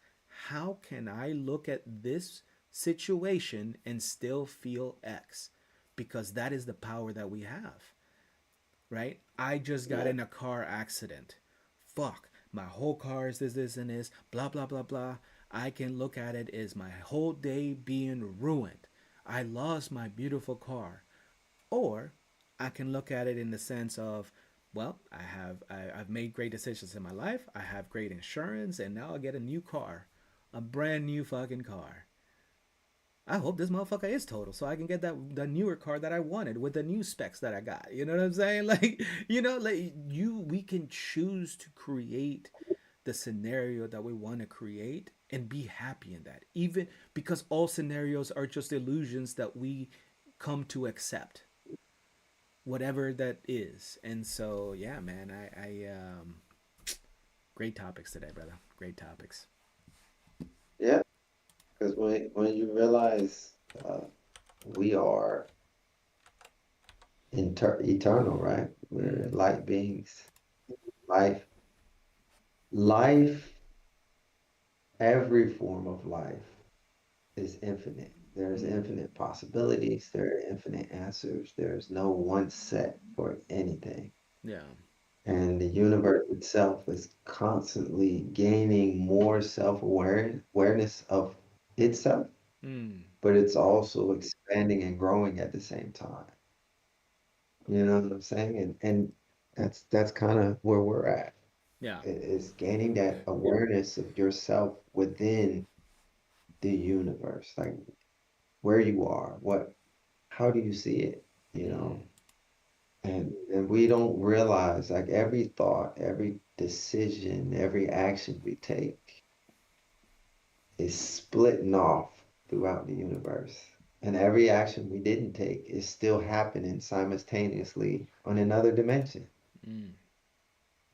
How can I look at this situation and still feel X? Because that is the power that we have, right? I just got in a car accident. Fuck, my whole car is this, and this, blah, blah, blah, blah. I can look at it as my whole day being ruined. I lost my beautiful car. Or I can look at it in the sense of, well, I've made great decisions in my life. I have great insurance, and now I get a new car, a brand new fucking car. I hope this motherfucker is total so I can get the newer car that I wanted with the new specs that I got. You know what I'm saying? Like, we can choose to create the scenario that we want to create and be happy in that. Even because all scenarios are just illusions that we come to accept. whatever that is. And so, yeah, man, great topics today, brother. Great topics. Yeah, because when you realize we are eternal, right? We're Mm, light beings. Life, life, every form of life is infinite. There's mm, infinite possibilities. There are infinite answers. There's no one set for anything. yeah. And the universe itself is constantly gaining more awareness of itself, Mm, but it's also expanding and growing at the same time. You know what I'm saying? And that's kind of where we're at. yeah. Is gaining that awareness of yourself within the universe, like where you are, how do you see it, you Mm, know? And we don't realize like every thought, every decision, every action we take is splitting off throughout the universe. And every action we didn't take is still happening simultaneously on another dimension. mm,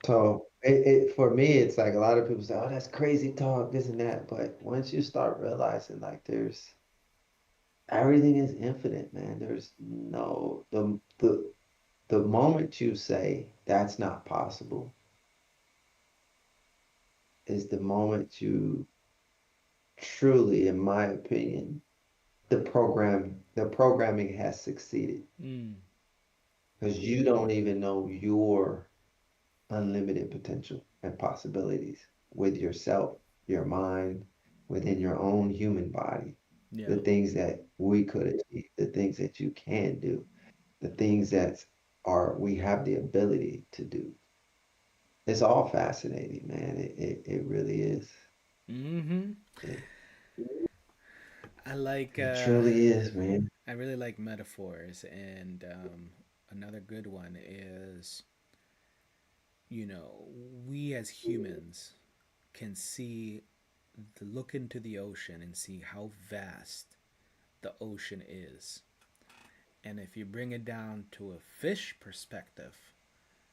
So it for me, it's like a lot of people say, "Oh, that's crazy talk, this and that." But once you start realizing like there's everything is infinite, man. There's no the moment you say that's not possible is the moment you truly, in my opinion, the programming has succeeded mm, because you don't even know your unlimited potential and possibilities with yourself, your mind, within your own human body, yeah. the things that we could achieve, the things that you can do, the things that are we have the ability to do. It's all fascinating, man. It really is. Mm-hmm. It, I like, it truly is, man. I really like metaphors. And another good one is, you know, we as humans can see, look into the ocean and see how vast the ocean is. And if you bring it down to a fish perspective,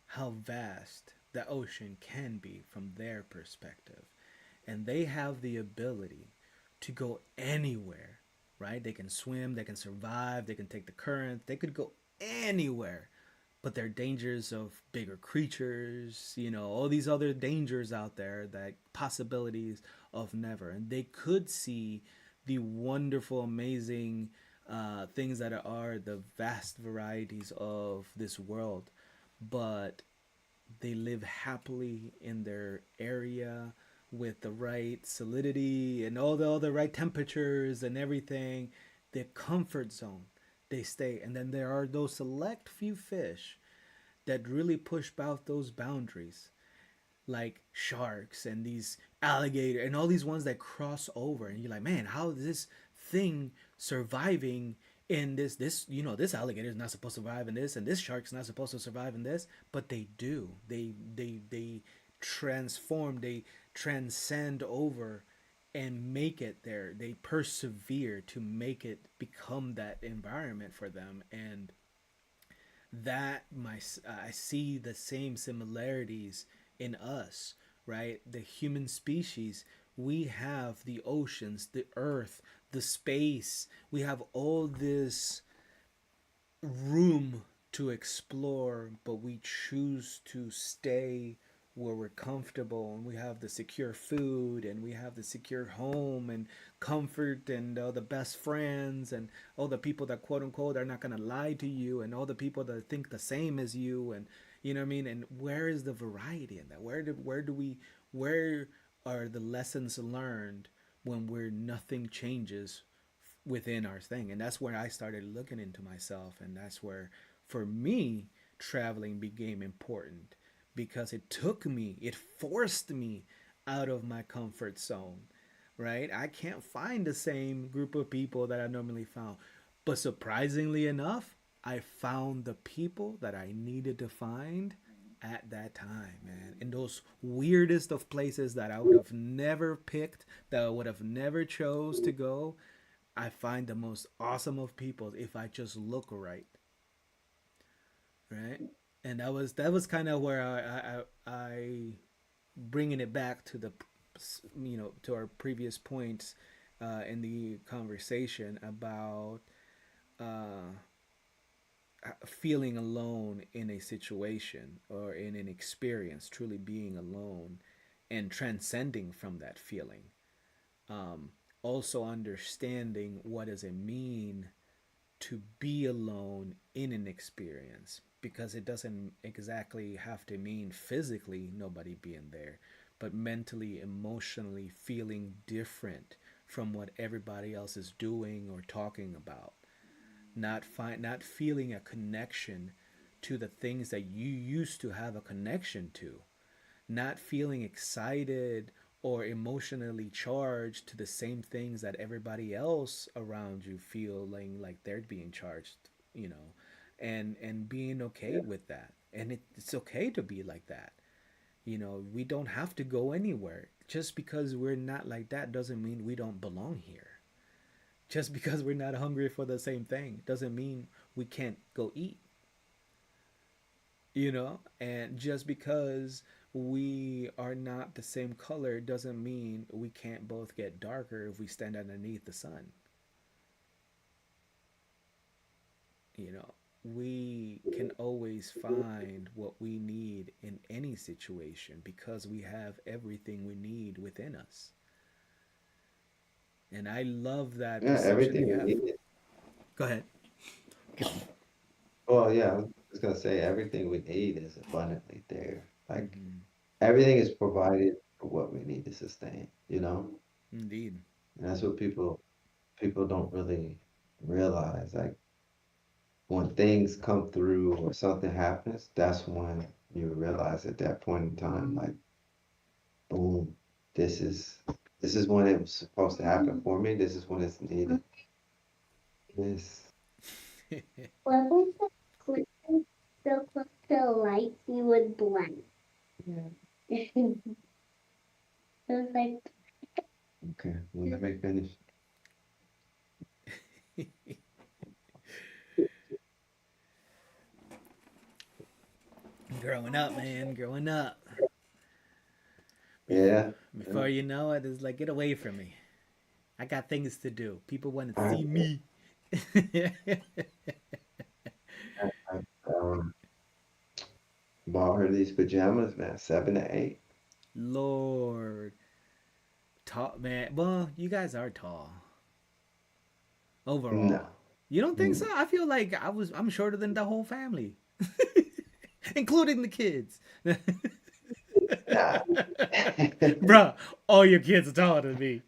how vast the ocean can be from their perspective. And they have the ability to go anywhere, right? They can swim, they can survive, they can take the current, they could go anywhere. But there are dangers of bigger creatures, you know, all these other dangers out there, that possibilities of never. And they could see the wonderful, amazing things that are the vast varieties of this world. But they live happily in their area with the right solidity and all the right temperatures and everything, their comfort zone, they stay. And then there are those select few fish that really push out those boundaries, like sharks and these alligator and all these ones that cross over, and you're like, man, how is this thing surviving in this, you know, this alligator is not supposed to survive in this, and this shark's not supposed to survive in this, but they do. They transform, they transcend over and make it there. They persevere to make it become that environment for them. And that my I see the same similarities in us, right? The human species, we have the oceans, the earth, the space. We have all this room to explore, but we choose to stay where we're comfortable, and we have the secure food, and we have the secure home and comfort, and the best friends, and all the people that quote unquote are not going to lie to you, and all the people that think the same as you. And you know what I mean? And where is the variety in that? Where are the lessons learned when we're nothing changes within our thing? And that's where I started looking into myself, and that's where, for me, traveling became important, because it forced me out of my comfort zone, right? I can't find the same group of people that I normally found, but surprisingly enough, I found the people that I needed to find at that time, man, in those weirdest of places that I would have never picked, that I would have never chose to go. I find the most awesome of people if I just look right. right? And that was kind of where I bringing it back to the to our previous points in the conversation about uh, feeling alone in a situation or in an experience, truly being alone and transcending from that feeling. Um, Also understanding what does it mean to be alone in an experience, because it doesn't exactly have to mean physically nobody being there, but mentally, emotionally feeling different from what everybody else is doing or talking about, not feeling a connection to the things that you used to have a connection to, not feeling excited or emotionally charged to the same things that everybody else around you feeling like they're being charged, you know, and being okay Yeah. with that. And it's okay to be like that. We don't have to go anywhere. Just because we're not like that doesn't mean we don't belong here. Just because we're not hungry for the same thing doesn't mean we can't go eat, and just because we are not the same color doesn't mean we can't both get darker if we stand underneath the sun. you know we can always find what we need in any situation because we have everything we need within us. And I love that Yeah, perception that everything you we have. need. Go ahead. Well, yeah, I was just gonna say everything we need is abundantly there. Like Hmm. everything is provided for what we need to sustain, you know? Indeed. And that's what people don't really realize. Like when things come through or something happens, that's when you realize at that point in time, like, boom, this is this is when it was supposed to happen for me. This is when it's needed. This. Wasn't the clicking so close to the lights you would blend? Yeah. It was like, Okay, well, let me finish. Growing up, man, growing up. Yeah. Yeah. Before you know it, it's like, get away from me. I got things to do. People want to I, see me. I bought her these pajamas, man, 7 to 8. Lord. Tall, man. Well, you guys are tall No. overall. You don't think so? Mm, I feel like I'm shorter than the whole family, including the kids. nah. Bruh, all your kids are taller than me.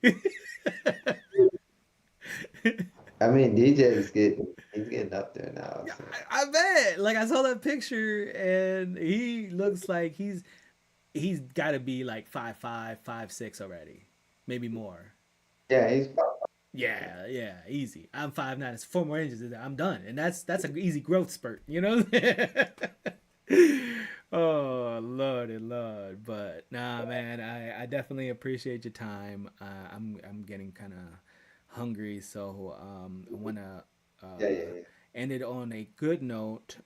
I mean, he's getting up there now, Yeah, so I bet. Like I saw that picture, and he looks like he's got to be like 5'5", 5'6" already, maybe more. yeah, he's probably Yeah, yeah, easy. I'm 5'9". It's 4 more inches. I'm done, and that's an easy growth spurt. Oh Lord and Lord, but nah, man, I definitely appreciate your time. I'm getting kind of hungry, so I wanna yeah, uh, yeah, end it on a good note.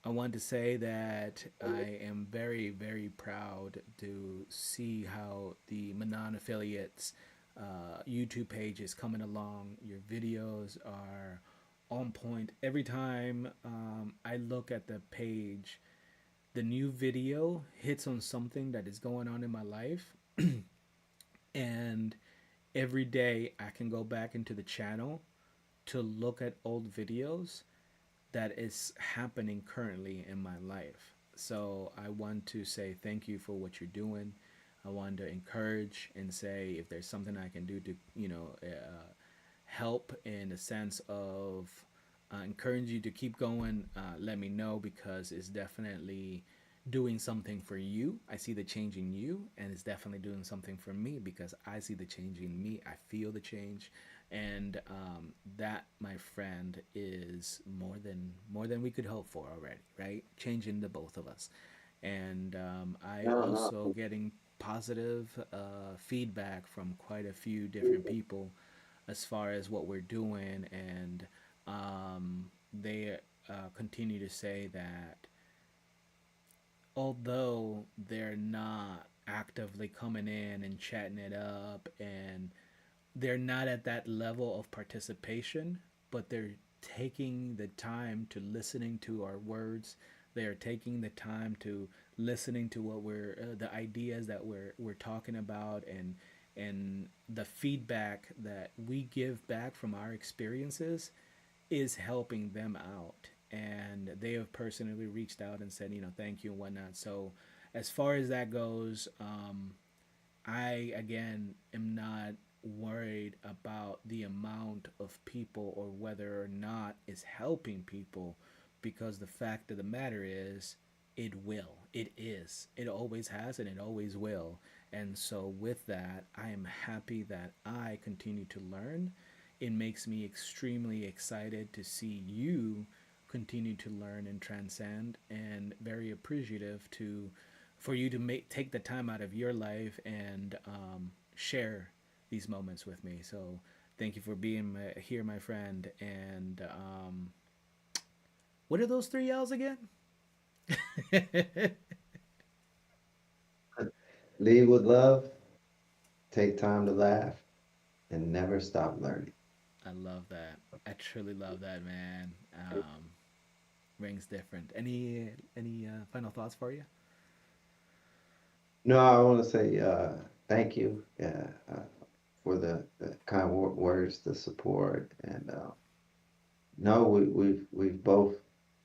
I want to say that I am very, very proud to see how the Manon affiliates YouTube page is coming along. Your videos are on point. Every time I look at the page, the new video hits on something that is going on in my life. And every day I can go back into the channel to look at old videos that is happening currently in my life. So I want to say thank you for what you're doing. I want to encourage and say if there's something I can do to, help in the sense of encourage you to keep going, let me know because it's definitely doing something for you. I see the change in you, and it's definitely doing something for me because I see the change in me. I feel the change, and that, my friend, is more than we could hope for already. Right, changing the both of us, and I no, also no. getting positive feedback from quite a few different people as far as what we're doing, and they continue to say that although they're not actively coming in and chatting it up, and they're not at that level of participation, but they're taking the time to listening to our words. They are taking the time to listening to what we're the ideas that we're talking about, and the feedback that we give back from our experiences is helping them out. And they have personally reached out and said, thank you and whatnot. So as far as that goes, I again am not worried about the amount of people or whether or not it's helping people, because the fact of the matter is it is, it always has, and it always will. And so with that, I am happy that I continue to learn. It makes me extremely excited to see you continue to learn and transcend, and very appreciative to for you to take the time out of your life and share these moments with me. So thank you for being here, my friend. And what are those three L's again? Lead with love, take time to laugh, and never stop learning. I love that. I truly love that, man. Rings different. Any final thoughts for you? No, I want to say thank you for the kind words, the support, and no, we've both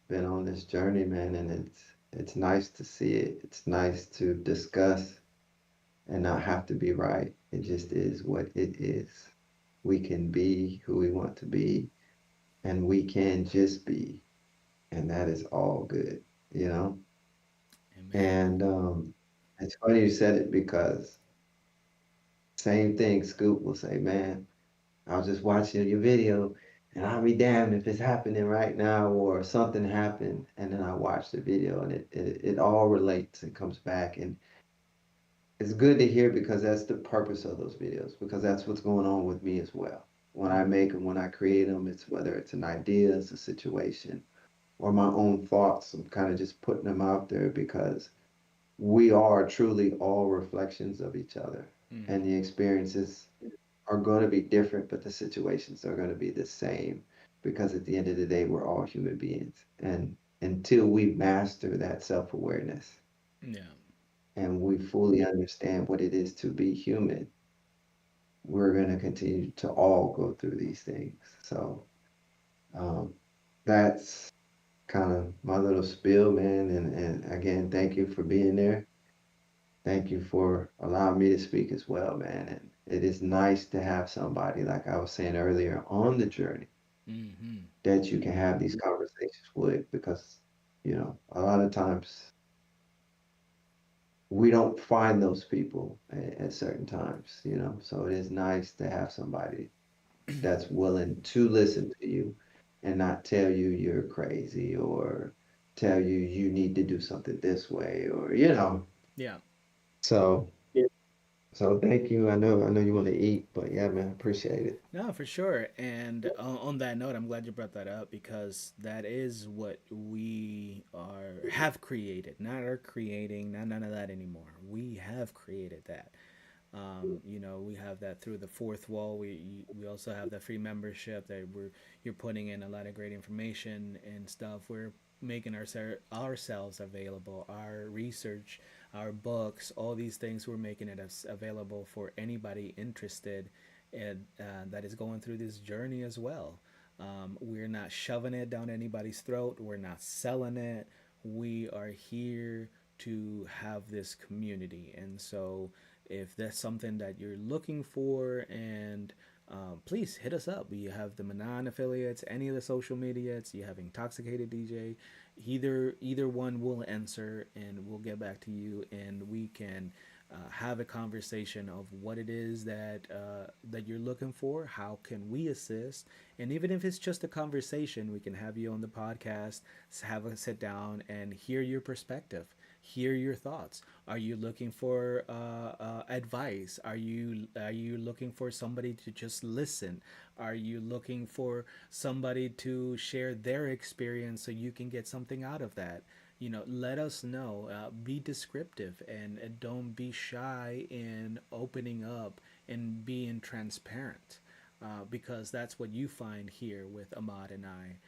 been on this journey, man, and it's nice to see it. It's nice to discuss and not have to be right. It just is what it is. We can be who we want to be, and we can just be, and that is all good, you know? Amen. And it's funny you said it because same thing, Scoop will say, man, I was just watching your video and I'll be damned if it's happening right now or something happened. And then I watch the video and it all relates and comes back. And it's good to hear because that's the purpose of those videos, because that's what's going on with me as well. When I Mm. make them, when I create them, it's whether it's an idea, it's a situation, or my own thoughts. I'm kind of just putting them out there because we are truly all reflections of each other. And Mm-hmm. the experiences are going to be different, but the situations are going to be the same because at the end of the day, we're all human beings. And until we master that self awareness Yeah. and we fully understand what it is to be human, we're going to continue to all go through these things. So um, that's kind of my little spiel, man. And again, thank you for being there. Thank you for allowing me to speak as well, man. And it is nice to have somebody, like I was saying earlier, on the journey Mm-hmm. that you can have these conversations with because, a lot of times we don't find those people at certain times. So it is nice to have somebody that's willing to listen to you and not tell you you're crazy or tell you you need to do something this way or. Yeah. So So thank you. I know you want to eat, but yeah, man, appreciate it. No, for sure. And on that note, I'm glad you brought that up, because that is what we are have created, not are creating, not none of that anymore. We have created that. We have that through the fourth wall. We also have the free membership that you're putting in a lot of great information and stuff. We're making ourselves available, our research, our books, all these things. We're making it as available for anybody interested, and that is going through this journey as well. We're not shoving it down anybody's throat. We're not selling it. We are here to have this community, and so if that's something that you're looking for, and please hit us up. We have the Manan affiliates, any of the social medias. You have Intoxicated DJ. Either one will answer, and we'll get back to you, and we can have a conversation of what it is that you're looking for. How can we assist? And even if it's just a conversation, we can have you on the podcast, have a sit down, and hear your perspective. hear your thoughts. Are you looking for advice? Are you looking for somebody to just listen? Are you looking for somebody to share their experience so you can get something out of that? Let us know. Be descriptive, and don't be shy in opening up and being transparent, because that's what you find here with Ahmad and I.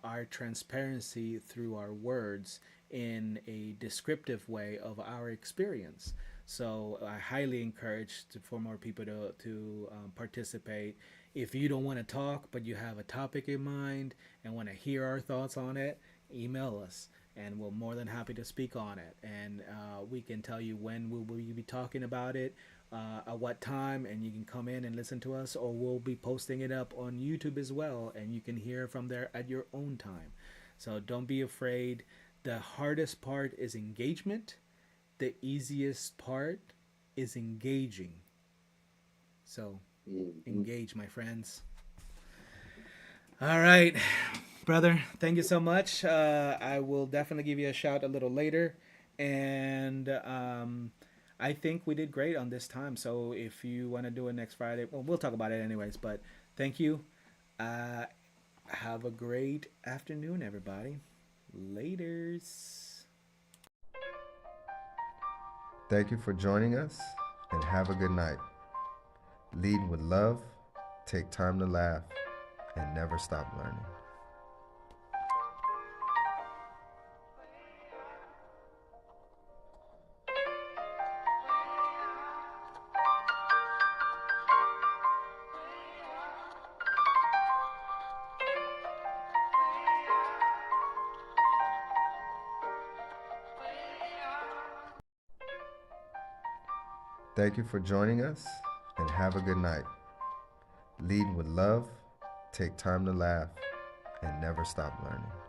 Our transparency through our words in a descriptive way of our experience. So I highly encourage for more people to participate. If you don't want to talk, but you have a topic in mind and want to hear our thoughts on it, email us, and we're more than happy to speak on it. And we can tell you when we will be talking about it, at what time, and you can come in and listen to us, or we'll be posting it up on YouTube as well, and you can hear from there at your own time. So don't be afraid. The hardest part is engagement. The easiest part is engaging. So engage, my friends. All right, brother, thank you so much. I will definitely give you a shout a little later. And I think we did great on this time. So if you want to do it next Friday, well, we'll talk about it anyways. But thank you. Have a great afternoon, everybody. Laters. Thank you for joining us, and have a good night. Lead with love, take time to laugh, and never stop learning. Thank you for joining us, and have a good night. Lead with love, take time to laugh, and never stop learning.